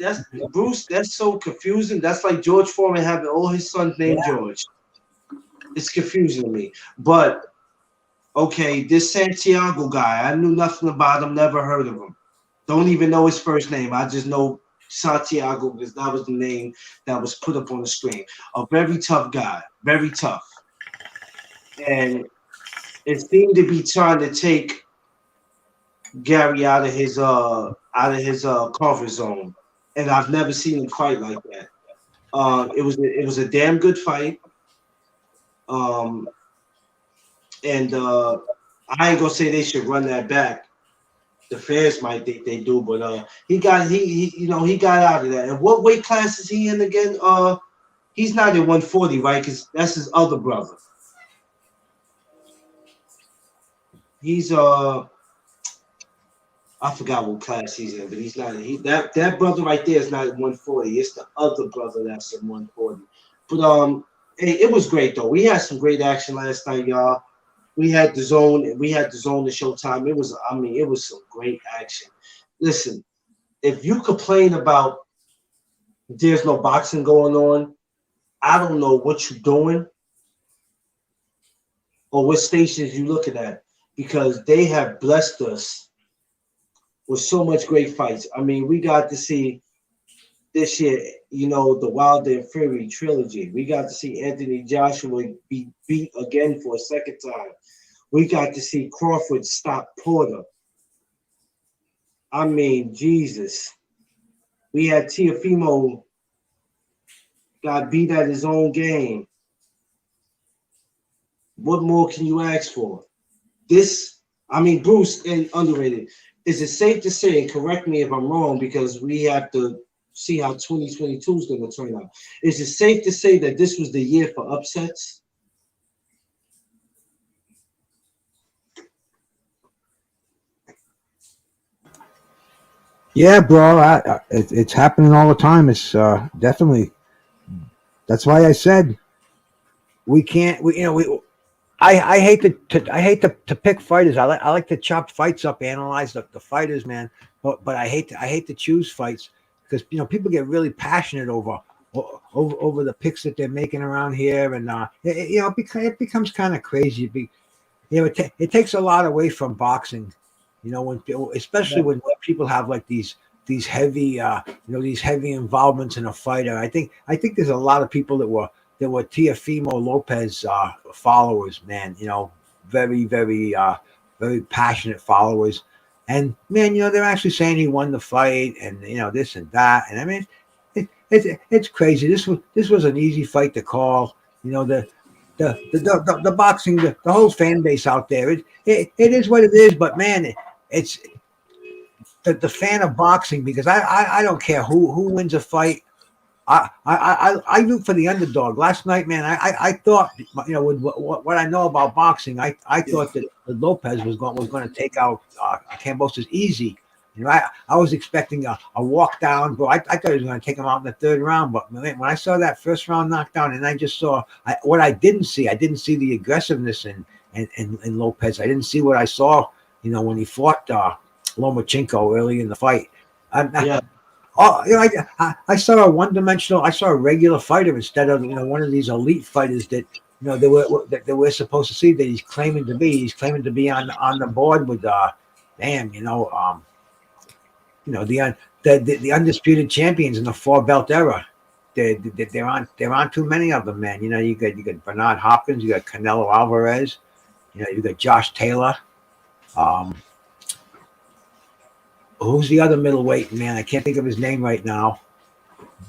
That's Bruce. That's so confusing. That's like George Foreman having all his sons named George. It's confusing to me. But okay, this Santiago guy, I knew nothing about him, never heard of him. Don't even know his first name. I just know Santiago because that was the name that was put up on the screen. A very tough guy, very tough. And it seemed to be trying to take Gary out of his comfort zone. And I've never seen him fight like that. It was a damn good fight. And I ain't gonna say they should run that back. The fans might think they do, but he got out of that. And what weight class is he in again? He's not in 140, right? Because that's his other brother. He's I forgot what class he's in, but he's not. That brother right there is not in 140. It's the other brother that's in 140. But hey, it was great though. We had some great action last night, y'all. We had the zone to Showtime. It was some great action. Listen, if you complain about there's no boxing going on, I don't know what you're doing or what stations you're looking at because they have blessed us with so much great fights. I mean, we got to see this year, the Wilder and Fury trilogy. We got to see Anthony Joshua be beat again for a second time. We got to see Crawford stop Porter. I mean, Jesus. We had Teofimo got beat at his own game. What more can you ask for? Bruce and Underrated. Is it safe to say, and correct me if I'm wrong, because we have to see how 2022 is going to turn out. Is it safe to say that this was the year for upsets? Yeah, bro. It's happening all the time. It's definitely. That's why I said we can't. I hate to pick fighters. I like to chop fights up, analyze the fighters, man. But I hate to choose fights because people get really passionate over the picks that they're making around here, and it becomes kind of crazy. It takes a lot away from boxing, especially when people have like these heavy these heavy involvements in a fighter. I think there's a lot of people that were Teofimo Lopez followers, man. very, very passionate followers. And man, they're actually saying he won the fight, and this and that. And I mean, it's crazy. This was an easy fight to call. The boxing, the whole fan base out there. It is what it is. But man, it's the fan of boxing, because I don't care who wins a fight. I root for the underdog. Last night, man, I thought, with what I know about boxing, I thought that Lopez was going to take out Kambosos easy. I was expecting a walk down, but I thought he was going to take him out in the third round. But man, when I saw that first round knockdown, and I just saw what I didn't see the aggressiveness in Lopez. I didn't see what I saw, when he fought Lomachenko early in the fight. Yeah. Oh, I saw a one-dimensional. I saw a regular fighter instead of one of these elite fighters that that we're supposed to see that he's claiming to be. He's claiming to be on the board with the undisputed champions in the four belt era. There aren't too many of them, man. You got Bernard Hopkins, you got Canelo Alvarez, you got Josh Taylor. Who's the other middleweight, man? I can't think of his name right now.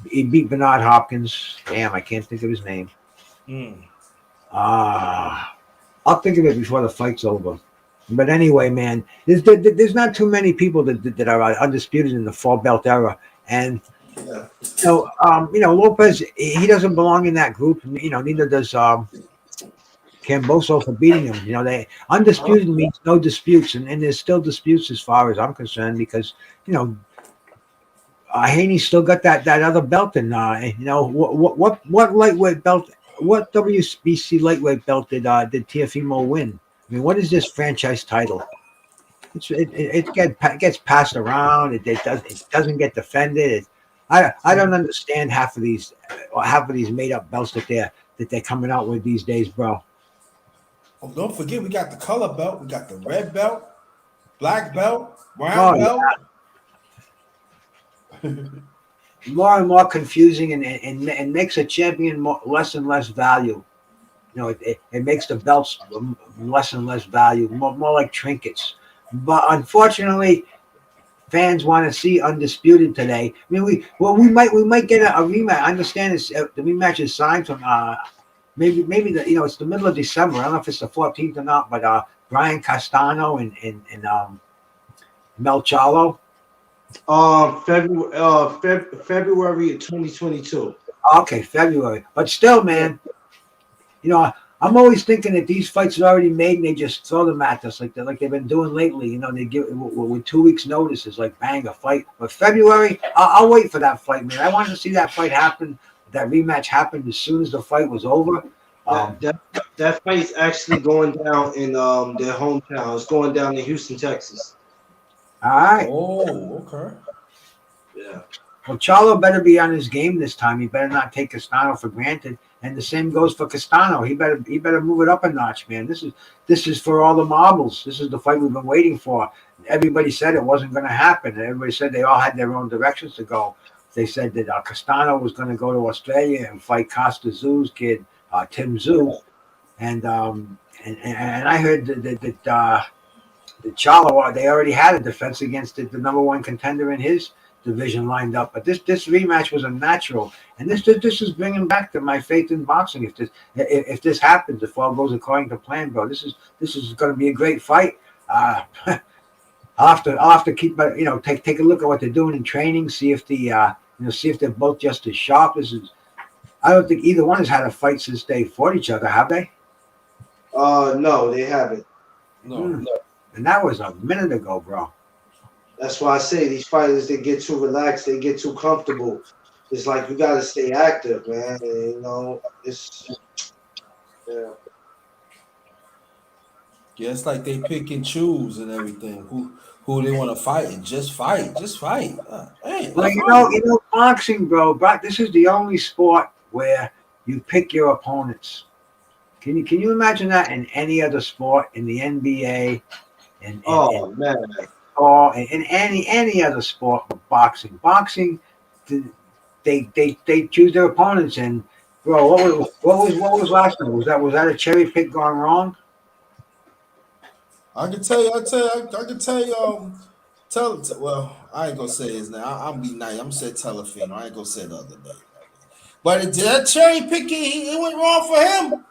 He beat Bernard Hopkins. Damn, I can't think of his name. I'll think of it before the fight's over. But anyway, man, there's not too many people that are undisputed in the four belt era, and Lopez, he doesn't belong in that group. Neither does Kambosos for beating him. They undisputed means no disputes, and there's still disputes as far as I'm concerned, because Haney's still got that other belt, and what lightweight belt, what WBC lightweight belt did Teofimo win? I mean, what is this franchise title? It gets passed around. It doesn't get defended. I don't understand half of these made up belts that they're coming out with these days, bro. Oh, don't forget, we got the color belt, we got the red belt, black belt, brown belt. Yeah. More and more confusing, and makes a champion less and less value. It makes the belts less and less value, more like trinkets. But unfortunately, fans want to see undisputed today. I mean, we might get a rematch. I understand the rematch is signed from maybe it's the middle of December. I don't know if it's the 14th or not, but Brian Castano and Mel Charlo. February 2022. Okay, February. But still, man, I'm always thinking that these fights are already made and they just throw them at us like they've been doing lately. They give with 2 weeks' notice, is like bang, a fight. But February, I'll wait for that fight, man. I wanted to see that fight happen, that rematch happen as soon as the fight was over. That fight's actually going down in their hometown. It's going down in Houston, Texas. All right. Oh, okay. Yeah. Well, Charlo better be on his game this time. He better not take Castano for granted. And the same goes for Castano. He better move it up a notch, man. This is for all the marbles. This is the fight we've been waiting for. Everybody said it wasn't going to happen. Everybody said they all had their own directions to go. They said that Castano was going to go to Australia and fight Costa Zoo's kid, Tim Zoo, and I heard that Charlo, they already had a defense against the number one contender in his division lined up. But this rematch was unnatural, and this is bringing back to my faith in boxing. If this happens, if all goes according to plan, bro, this is going to be a great fight. I'll have to keep take a look at what they're doing in training, see if they're both just as sharp. I don't think either one has had a fight since they fought each other, have they? No, they haven't. No. And that was a minute ago, bro. That's why I say these fighters, they get too relaxed, they get too comfortable. It's like you got to stay active, man. And, yeah. Yeah, it's like they pick and choose and everything. Who they want to fight, and just fight. Hey, well, boxing, bro. This is the only sport where you pick your opponents. Can you imagine that in any other sport, in the NBA, or in any other sport but boxing? Boxing, they choose their opponents, and bro, what was last night? Was that a cherry pick gone wrong? I can tell you. I can tell you. Well, I ain't gonna say his name. I'm be nice. I'm gonna say Telefino. I ain't gonna say the other name. But that cherry picking, it went wrong for him.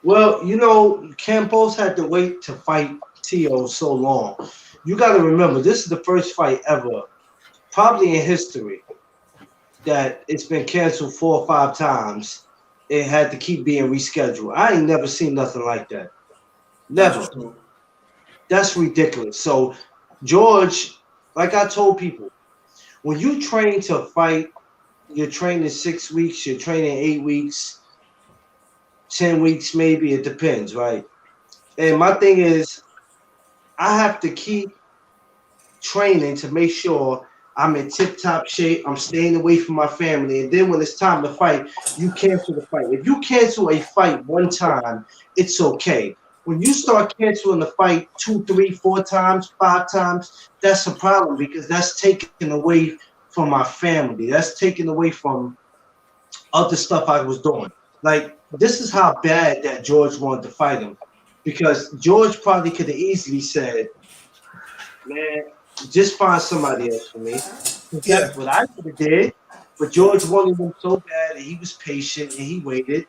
Well, you know, Campos had to wait to fight Tio so long. You got to remember, this is the first fight ever, probably in history, that it's been canceled 4 or 5 times. It had to keep being rescheduled. I ain't never seen nothing like that. That's Never. true. That's ridiculous. So, George, like I told people, when you train to fight, you're training 6 weeks, you're training 8 weeks, 10 weeks, maybe. It depends, right? And my thing is, I have to keep training to make sure I'm in tip top shape. I'm staying away from my family. And then when it's time to fight, you cancel the fight. If you cancel a fight one time, it's okay. When you start canceling the fight 2, 3, 4 times, 5 times, that's a problem because that's taken away from my family. That's taken away from other stuff I was doing. Like, this is how bad that George wanted to fight him. Because George probably could have easily said, man, just find somebody else for me. 'Cause Yeah. that's what I could have did. But George wanted him so bad, and he was patient, and he waited.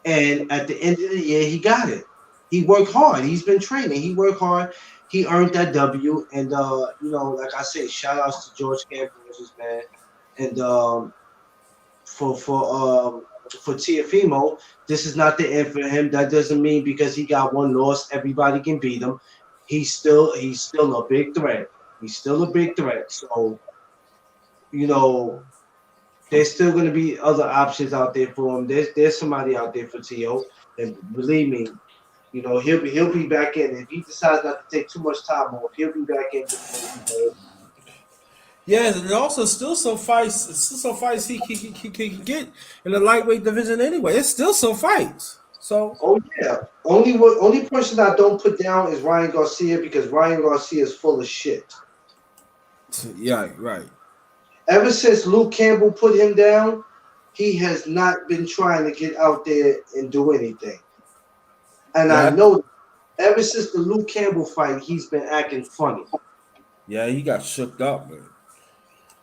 And at the end of the year, he got it. He worked hard. He's been training. He worked hard. He earned that W. And you know, like I said, shout outs to George Campos, man. And for for Tiafimo, this is not the end for him. That doesn't mean because he got one loss, everybody can beat him. He's still a big threat. He's still a big threat. So, you know, there's still going to be other options out there for him. There's somebody out there for Tio, and believe me, you know he'll be back in. If he decides not to take too much time off, he'll be back in before you know it. Yeah, and also still some fights he can get in the lightweight division anyway. It's still some fights. So Oh yeah. Only person I don't put down is Ryan Garcia because Ryan Garcia is full of shit. yeah, right. Ever since Luke Campbell put him down, he has not been trying to get out there and do anything. And I Yeah, know ever since the Luke Campbell fight, he's been acting funny. yeah, he got shook up, man.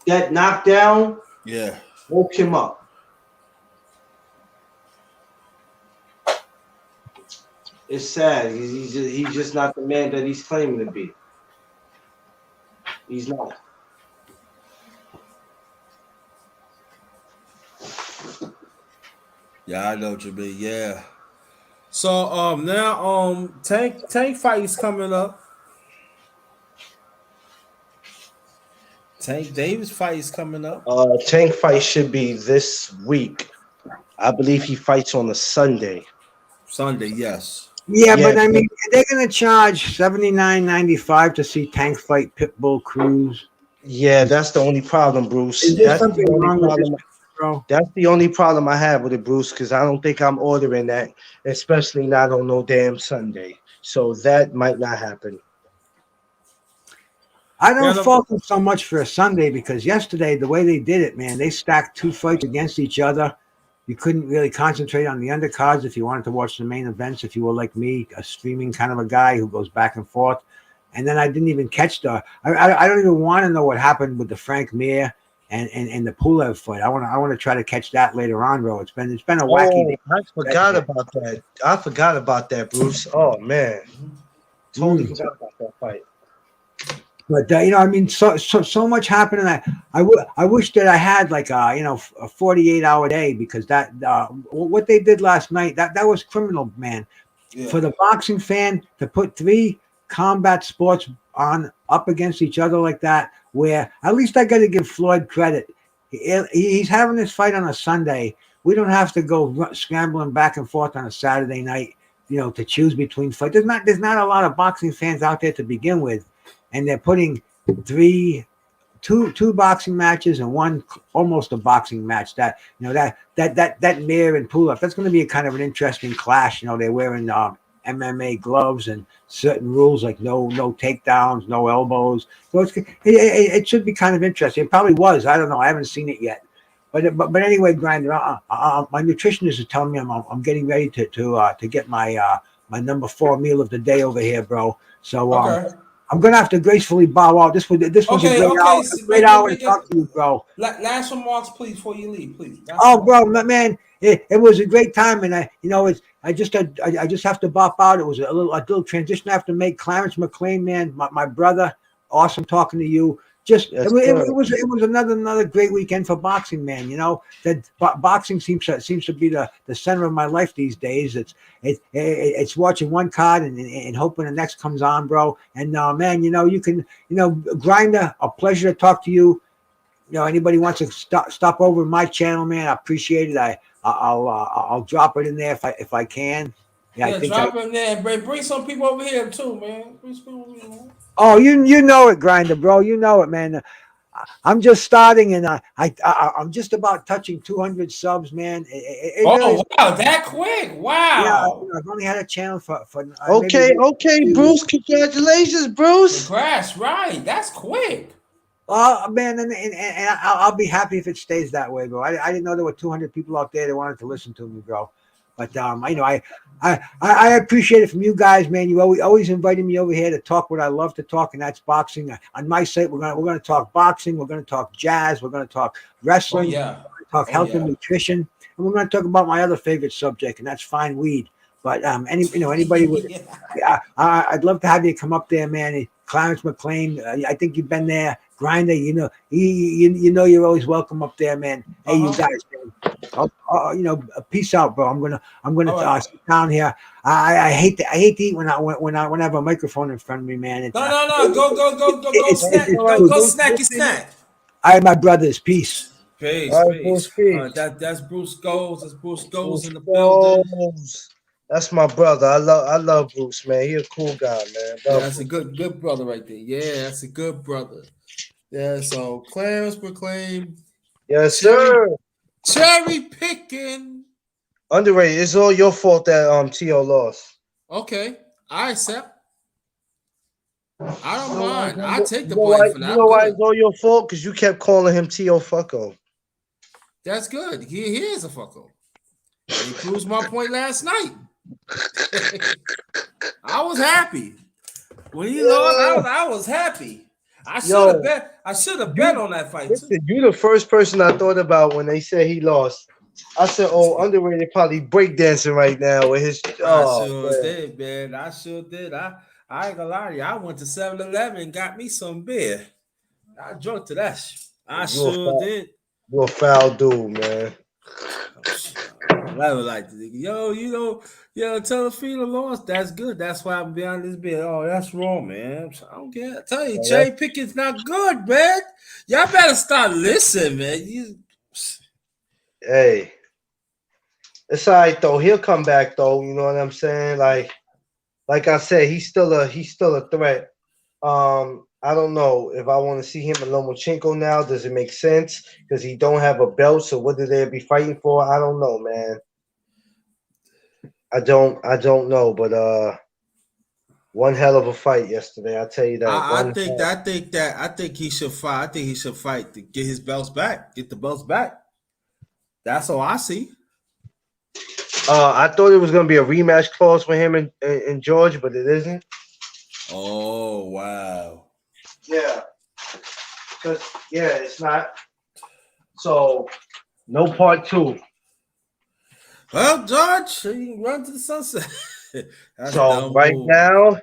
That knockdown Yeah. woke him up. It's sad. He's just not the man that he's claiming to be. He's not. Yeah, I know what you mean. Yeah. So now Tank fight is coming up. Tank Davis fight is coming up. Tank fight should be this week. I believe he fights on a Sunday. Sunday, yes. Yeah, Yeah, but I mean, they're gonna charge $79.95 to see Tank fight Pitbull Cruz. yeah, that's the only problem, Bruce. Is there That's the something only wrong with this, problem. bro? That's the only problem I have with it, Bruce, because I don't think I'm ordering that, especially not on no damn Sunday. So that might not happen. I Yeah, don't no, fault them so much for a Sunday because yesterday, the way they did it, man, they stacked two fights against each other. You couldn't really concentrate on the undercards if you wanted to watch the main events. If you were like me, a streaming kind of a guy who goes back and forth, and then I didn't even catch the. I don't even want to know what happened with the Frank Mir and the Pulev fight. I want to try to catch that later on, bro. It's been a wacky Oh, day. I forgot about that. I forgot about that, Bruce. Oh man, totally Mm. forgot about that fight. But I mean, so much happened, and I wish that I had like a 48-hour day because that what they did last night that was criminal, man. yeah. For the boxing fan to put three combat sports on up against each other like that, where at least I got to give Floyd credit. He's having this fight on a Sunday. We don't have to go scrambling back and forth on a Saturday night, to choose between fights. There's not a lot of boxing fans out there to begin with, and they're putting three two boxing matches and one almost a boxing match. That Mir and Pulev, that's going to be a kind of an interesting clash. They're wearing MMA gloves and certain rules like no takedowns, no elbows. So it should be kind of interesting. It probably was. I don't know. I haven't seen it yet. But anyway, Grinder, my nutritionist is telling me I'm getting ready to get my number 4 meal of the day over here, bro. So Okay. I'm gonna have to gracefully bow out. This was Okay. Okay. a great hour to Make it talk to you, bro. last remarks, please, before you leave, please. Last Oh, remarks. bro, man, it was a great time, and I just have to bop out. It was a little transition I have to make. Clarence McLean, man, my brother, awesome talking to you. Just Yes, sir. it was another great weekend for boxing, man. You know that boxing seems to be the center of my life these days. It's watching one card and hoping the next comes on, bro. And man, Grinder, a pleasure to talk to you. Anybody wants to stop over my channel, man, I appreciate it. I'll drop it in there if I can. Yeah, I Yeah, think I. drop in there. Bring some people over here too, man. Bring some people over here, man. Oh, you know it, Grinder, bro. You know it, man. I'm just starting, and I'm just about touching 200 subs, man. It really is. Oh wow, that quick! Yeah, Wow. I've only had a channel for maybe Okay, okay, 3 weeks. Bruce. Congratulations, Bruce. Congrats, right? That's quick. Man, and I'll be happy if it stays that way, bro. I didn't know there were 200 people out there that wanted to listen to me, bro. But I appreciate it from you guys, man. You always inviting me over here to talk what I love to talk, and that's boxing. On my site, we're gonna talk boxing, we're gonna talk jazz, we're gonna talk Oh wrestling, yeah. talk Oh health and yeah. nutrition, and we're gonna talk about my other favorite subject, and that's fine weed. But anybody would, Yeah. yeah, I'd love to have you come up there, man. Clarence McLean, I think you've been there. Grinder, you're always welcome up there, man. Hey, you Uh-huh. guys, man. Peace out, bro. I'm gonna All right. sit down here. I hate to eat when I have a microphone in front of me, man. It's No. Go it's snack. All true. right, Go Bruce. snacky snack. All right, my brothers, peace. Peace, All right, Bruce. peace. Peace. That's Bruce Goes. That's Bruce Goes Bruce in the building. Falls. That's my brother. I love Bruce, man. He a cool guy, man. Yeah, Love that's a Bruce. good brother right there. Yeah, that's a good brother. Yeah, so Clarence proclaimed Yes, cherry sir. cherry picking. Underrated. It's all your fault that T.O. lost. Okay, I accept. I You don't know why? mind. I take You the know blame why? for that. You I'm know why good. it's all your fault? Because you kept calling him T.O. Fucko. That's good. He is a fucko. He proves my point last night. I was happy when he lost. Yeah. I was happy. I should have Yo, bet. I should have bet you on that fight too. listen. You the first person I thought about when they said he lost. I said, "Oh, Underrated probably breakdancing right now with his." I Oh sure man, did, man. I sure did. I ain't gonna lie to you. I went to 7-Eleven and got me some beer. I drunk to that. I you a sure foul, did. you a foul dude, man. Oh, shit. I never like to. Yo, Telefina lost. That's good. That's why I'm behind this beer. Oh, that's wrong, man. I don't care. I tell you, Oh, cherry picking's not good, man. Y'all better start listening, man. hey, it's all right though. He'll come back though. You know what I'm saying? Like I said, he's still a threat. I don't know if I want to see him in Lomachenko now. Does it make sense? Because he don't have a belt. So what do they be fighting for? I don't know, man. I don't know. But one hell of a fight yesterday. I'll tell you that. I One think hell. that I think he should fight. I think he should fight to get his belts back, get the belts back. That's all I see. I thought it was gonna be a rematch clause for him and George, but it isn't. Oh wow. Yeah. Cause yeah, it's not. So no part two. Well, George, you can run to the sunset. That's a So dumb right move. now,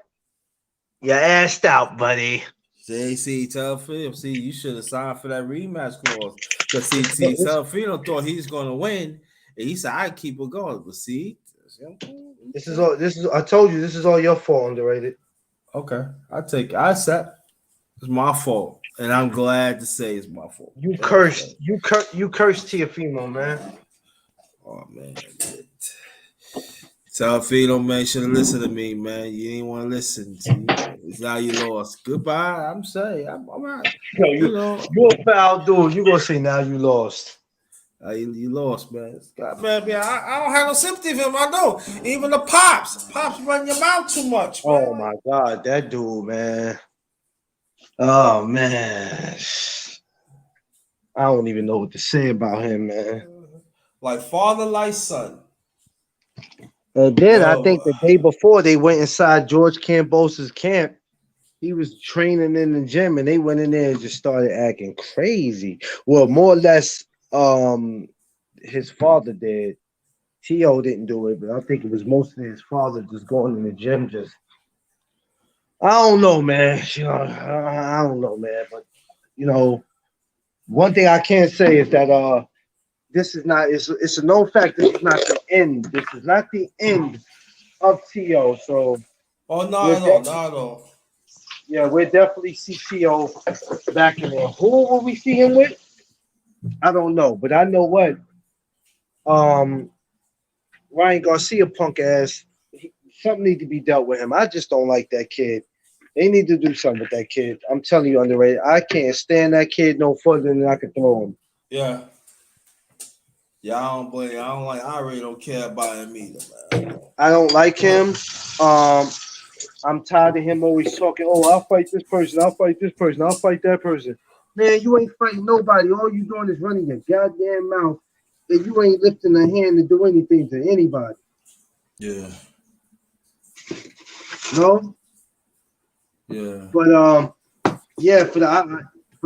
you're assed out, buddy. See, tell Phil, see, you should have signed for that rematch clause. Because see, Telefino thought he's gonna win, and he said I keep it going. But see, This is all. This is. I told you. This is all your fault. Underrated. okay. I accept. It's my fault, and I'm glad to say it's my fault. You cursed. You cursed Tiafimo, man. Oh man. Telefino, man, should have listened to me, man. You didn't want to listen. See, it's now you lost. Goodbye. I'm saying, I'm all right. Yo, You know, you a foul dude. You gonna say now you lost? you lost, man. God, man, I don't have no sympathy for him. I know. Even the pops run your mouth too much, man. Oh my god, that dude, man. Oh man. I don't even know what to say about him, man. Like father, like son. And then I think Yo, the day before they went inside George Cambosa's camp. He was training in the gym, and they went in there and just started acting crazy. Well, more or less, his father did. T.O. didn't do it, but I think it was mostly his father just going in the gym. Just I don't know, man. I don't know, man. But one thing I can say is that this is not. It's a known fact. This is not the end. This is not the end of T.O. So oh no, we're no, definitely, not at all. yeah, we'll definitely see T.O. back in there. Who will we see him with? I don't know, but I know what. Um, Ryan Garcia, punk ass. Something need to be dealt with him. I just don't like that kid. They need to do something with that kid. I'm telling you, Underrated. I can't stand that kid no further than I can throw him. Yeah. Yeah, I don't blame you. I don't like I really don't care about him either, man. I don't like him. Um, I'm tired of him always talking. Oh, I'll fight this person. I'll fight this person. I'll fight that person. Man, you ain't fighting nobody. All you doing is running your goddamn mouth, and you ain't lifting a hand to do anything to anybody. Yeah. No. Yeah. But yeah, for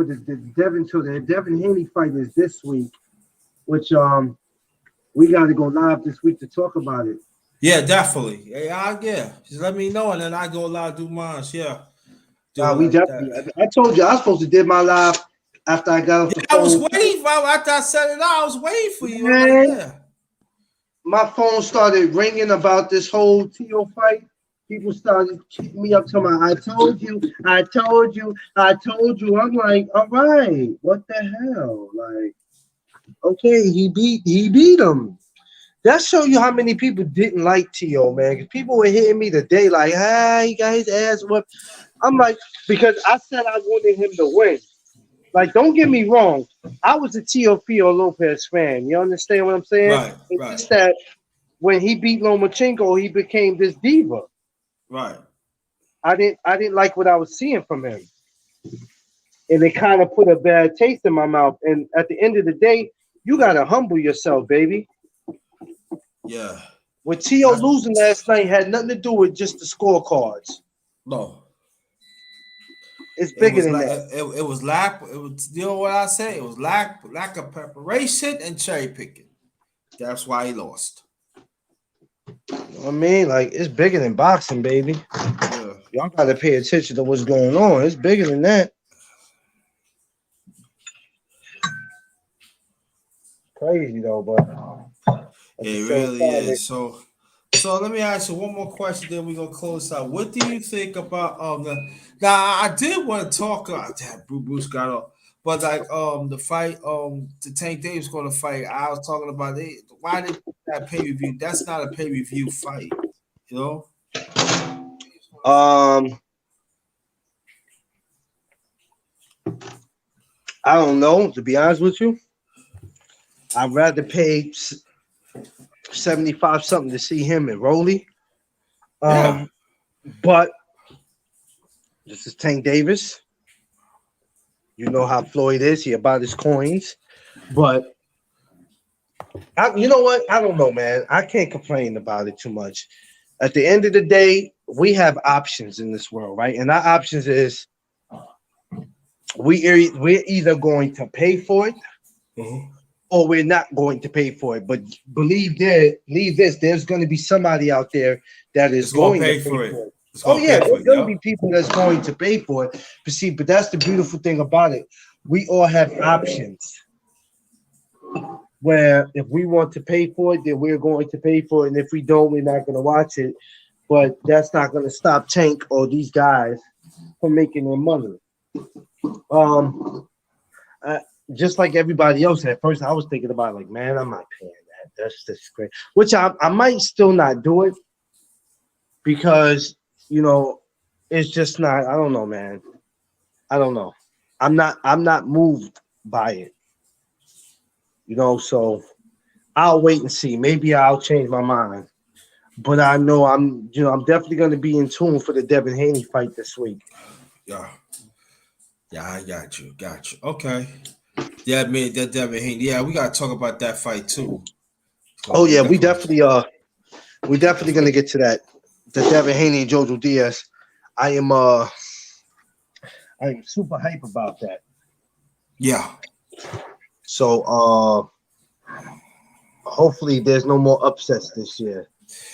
the Devin Haney fight is this week, which we got to go live this week to talk about it. Yeah, definitely. Yeah. Just let me know and then I go live do mine. Yeah. Do it We like definitely. that. I told you I was supposed to did my live after I got off the I was phone. waiting for after I set it out. I was waiting for you. I'm like, Man, yeah. my phone started ringing about this whole T.O. fight. People started keeping me up to I told you, I told you, I told you. I'm like, all right, what the hell? Like, okay, he beat him. That show you how many people didn't like T.O., man. Because people were hitting me today like, he got his ass whipped. I'm like, because I said I wanted him to win. Like, don't get me wrong. I was a Teofimo Lopez fan. You understand what I'm saying? Right, It's right, just that when he beat Lomachenko, he became this diva. right. I didn't like what I was seeing from him. And it kind of put a bad taste in my mouth. And at the end of the day, you gotta humble yourself, baby. Yeah. With T.O. losing last night had nothing to do with just the scorecards. No. It's It bigger was than like that. it was lack. It was what I say. It was lack of preparation and cherry picking. That's why he lost. I mean, like, it's bigger than boxing, baby. Yeah. Y'all gotta pay attention to what's going on. It's bigger than that. Crazy though, but at the It same really time, is. So let me ask you one more question. Then we're gonna close out. What do you think about the? Now I did want to talk about that. Bruce got off, but like the fight the Tank Davis going to fight. I was talking about why they put that pay per view. That's not a pay per view fight. You know. I don't know. To be honest with you, I'd rather pay 75 something to see him and Rolly. Yeah. But this is Tank Davis. You know how Floyd is. He about his coins. But you know what? I don't know, man. I can't complain about it too much. At the end of the day, we have options in this world, right? And our options is we're either going to pay for it or we're not going to pay for it. But believe this, there's going to be somebody out there that is It's gonna going to pay pay for for it. it. It's Oh gonna yeah, pay for there's it. going to Yeah. be people that's going to pay for it. But that's the beautiful thing about it. We all have options. Where if we want to pay for it, then we're going to pay for it, and if we don't, we're not going to watch it. But that's not going to stop Tank or these guys from making their money. Just like everybody else, at first I was thinking about like, man, I'm not paying that. That's just great. Which I might still not do it because it's just not. I don't know, man. I don't know. I'm not moved by it. So I'll wait and see. Maybe I'll change my mind. But I know I'm definitely going to be in tune for the Devin Haney fight this week. Yeah. Yeah, I got you. Okay. Yeah, man, that Devin Haney. Yeah, we gotta talk about that fight too. Oh yeah, we Definitely. definitely gonna get to that. The Devin Haney and Jojo Diaz. I am super hype about that. Yeah. So hopefully there's no more upsets this year.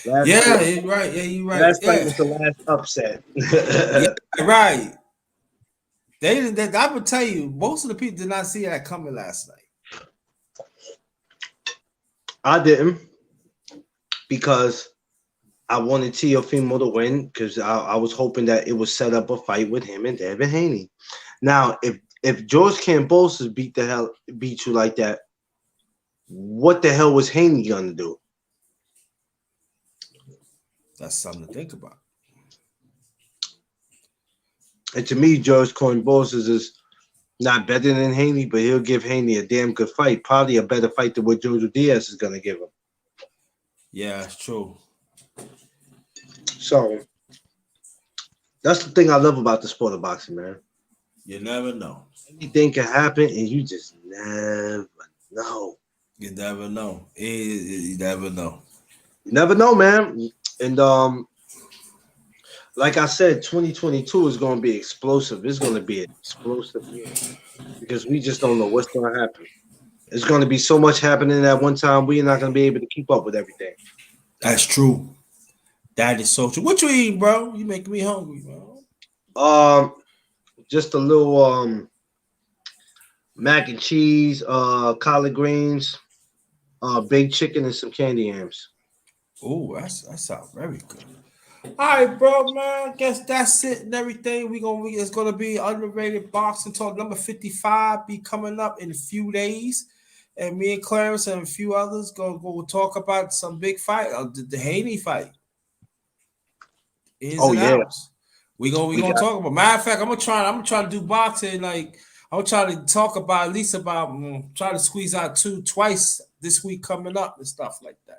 Last Yeah, fight, you're right. Yeah, you're right. last fight Yeah. was the last upset. Yeah, right. They didn't. I would tell you, most of the people did not see that coming last night. I didn't because I wanted Teofimo to win because I was hoping that it would set up a fight with him and Devin Haney. Now, if George Kambosos beat you like that, what the hell was Haney gonna do? That's something to think about. And to me, George Kambosos is not better than Haney, but he'll give Haney a damn good fight. Probably a better fight than what Jojo Diaz is gonna give him. Yeah, it's true. So that's the thing I love about the sport of boxing, man. You never know. Anything can happen, and you just never know. You never know. You never know. You never know, man. And like I said, 2022 is going to be explosive. It's going to be an explosive year because we just don't know what's going to happen. There's going to be so much happening at one time. We're not going to be able to keep up with everything. That's true. That is so true. What you eating, bro? You making me hungry, bro. Just a little mac and cheese, collard greens, baked chicken, and some candy yams. Oh, that sounds very good. All right, bro, man. Guess that's it and everything. It's gonna be underrated boxing talk number 55 be coming up in a few days. And me and Clarence and a few others go talk about some big fight, the Haney fight. Ins Oh and yeah, outs. We we gonna got talk about. Matter of fact, I'm gonna try to do boxing. Like I'm trying to talk about at least about try to squeeze out twice this week coming up and stuff like that.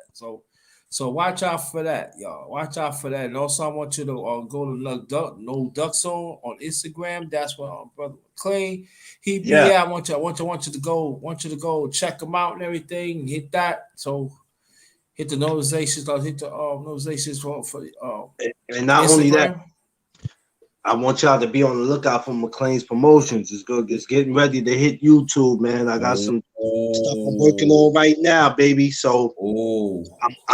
So watch out for that, y'all. Watch out for that. And also, I want you to go to No Duck Zone on Instagram. That's what brother McLean. He be yeah. yeah. I want you to go check him out and everything. And hit that. So hit the notifications. Hit the notifications for And not only that, Instagram. I want y'all to be on the lookout for McLean's promotions. It's good. It's getting ready to hit YouTube, man. I got some stuff I'm working on right now, baby. So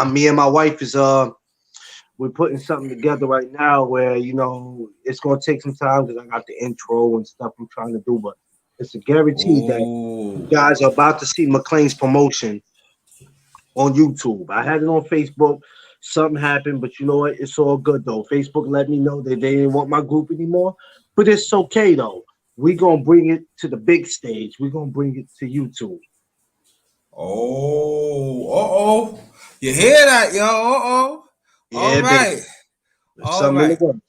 me and my wife is we're putting something together right now where it's gonna take some time because I got the intro and stuff I'm trying to do, but it's a guarantee that you guys are about to see McLean's promotion on YouTube. I had it on Facebook. Something happened, but you know what? It's all good though. Facebook let me know that they didn't want my group anymore, but it's okay though. We're gonna bring it to the big stage. We're gonna bring it to YouTube. Oh. You hear that, yo? All Yeah, baby. right. There's something in the works.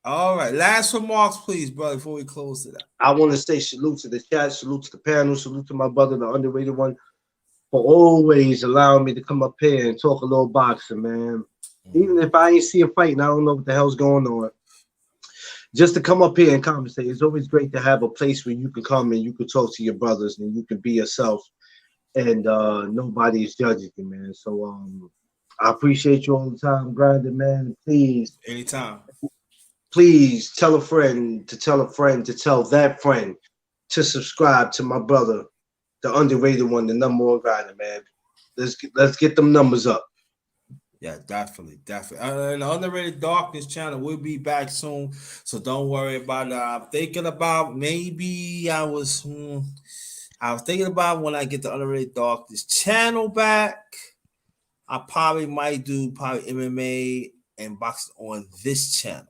All right. Last remarks, please, brother, before we close it up. I want to say salute to the chat, salute to the panel, salute to my brother, the underrated one, for always allowing me to come up here and talk a little boxing, man. Even if I ain't see a fight and I don't know what the hell's going on, just to come up here and conversate. It's always great to have a place where you can come and you can talk to your brothers and you can be yourself, and nobody is judging you, man. So I appreciate you all the time, Grinda, man. Please, anytime. Please tell a friend to tell a friend to tell that friend to subscribe to my brother, the underrated one, the number one Grinda, man. Let's get them numbers up. Yeah, definitely. And the Underrated Darkness channel will be back soon, so don't worry about it. I'm thinking about maybe I was thinking about when I get the Underrated Darkness channel back. I probably might do MMA and boxing on this channel.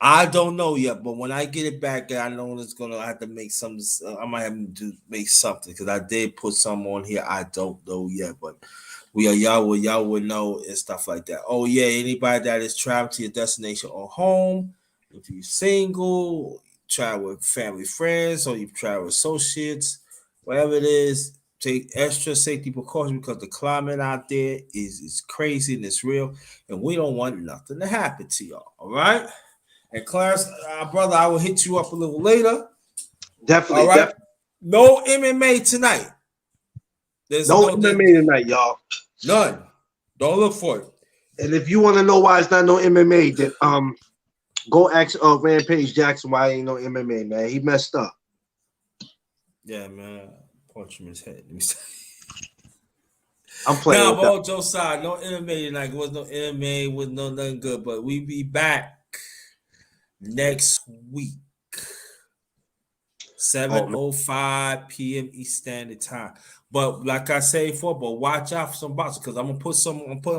I don't know yet, but when I get it back, I know it's gonna have to make some. I might have to make something because I did put some on here. I don't know yet, but y'all will know and stuff like that. Oh yeah, anybody that is traveling to your destination or home, if you're single, travel with family friends, or you travel with associates, whatever it is, take extra safety precautions because the climate out there is crazy and it's real, and we don't want nothing to happen to y'all. All right. And Clarence, brother, I will hit you up a little later. Definitely, all right? No MMA tonight. There's No MMA tonight, y'all. none. Don't look for it. And if you want to know why it's not no MMA, then go ask Rampage Jackson why ain't no MMA, man. He messed up. Yeah, man. Punch him in his head. Let me say. I'm playing Nah, with but that. on Joe's side, no MMA tonight. There was no MMA, was no nothing good. But we be back next week. Oh, man. 7:05 p.m. East Standard Time. But like I say before, but watch out for some boxing because I'm gonna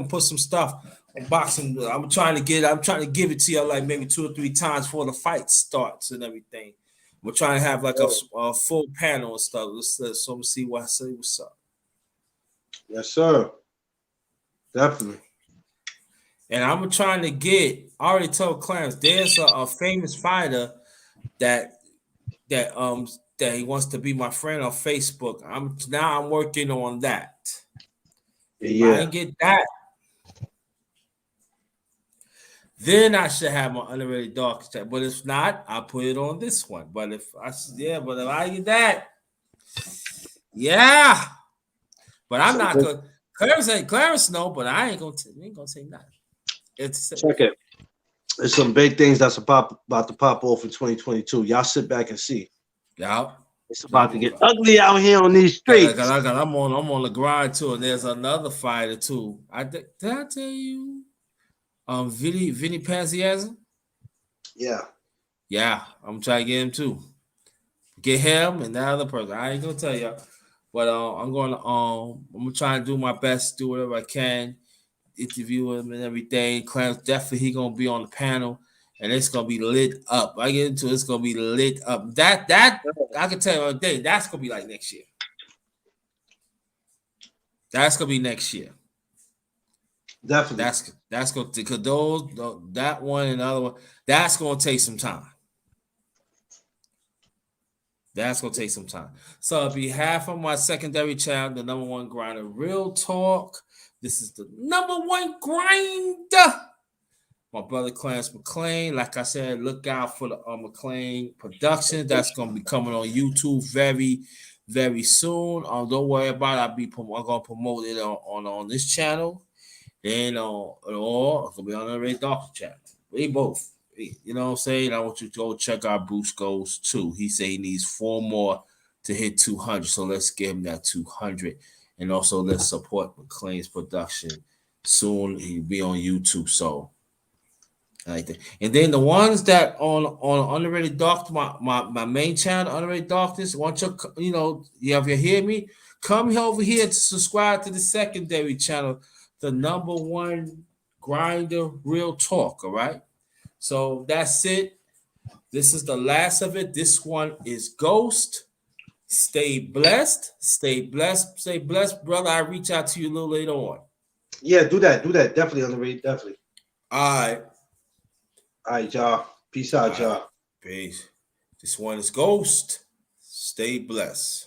put some stuff on boxing. I'm trying to give it to you like maybe 2 or 3 times before the fight starts and everything. We're trying to have like a full panel and stuff. So we'll see what's up. Yes, sir. Definitely. And I'm trying to get. I already told Clarence there's a famous fighter that that he wants to be my friend on Facebook. I'm working on that. If I Yeah. ain't get that, then I should have my underrated dark chat. But if not, I'll put it on this one. But if I get that, yeah. But I'm not gonna. Clarence no, but I ain't gonna say nothing. Check it. There's some big things that's about to pop off in 2022. Y'all sit back and see. Yeah. It's about to get ugly out here on these streets. I'm on the grind too, and there's another fighter too. Did I tell you? Vinny Pansiasm? Yeah. I'm trying to get him too. Get him and that other person. I ain't gonna tell you, but I'm gonna try and do my best, do whatever I can, interview him and everything. Clarence definitely he gonna be on the panel, and it's gonna be lit up. I get into it's gonna be lit up. That I can tell you one day that's gonna be like next year. That's gonna be next year. Definitely. That's going to because that one and the other one that's going to take some time. That's going to take some time. So, on behalf of my secondary channel, the number one grinder, Real Talk. This is the number one grinder. My brother Clarence McClain. Like I said, look out for the McClain production. That's going to be coming on YouTube very, very soon. Don't worry about it. I'm going to promote it on this channel. Then or it's gonna be on the Ray Doctor channel. We both. You know what I'm saying? I want you to go check out Bruce Goes too. He said he needs 4 more to hit 200. So let's give him that 200. And also let's support McClain's production. Soon he'll be on YouTube. So like that. And then the ones that on Underrated Doctor, my main channel, Underrated Doctors, want you hear me? Come over here to subscribe to the secondary channel. The number one grinder, Real Talk. All right. So that's it. This is the last of it. This one is Ghost. Stay blessed. Stay blessed. Stay blessed, brother. I reach out to you a little later on. Yeah, do that. Definitely on the read. Definitely. All right, y'all. Peace out, y'all. Peace. This one is Ghost. Stay blessed.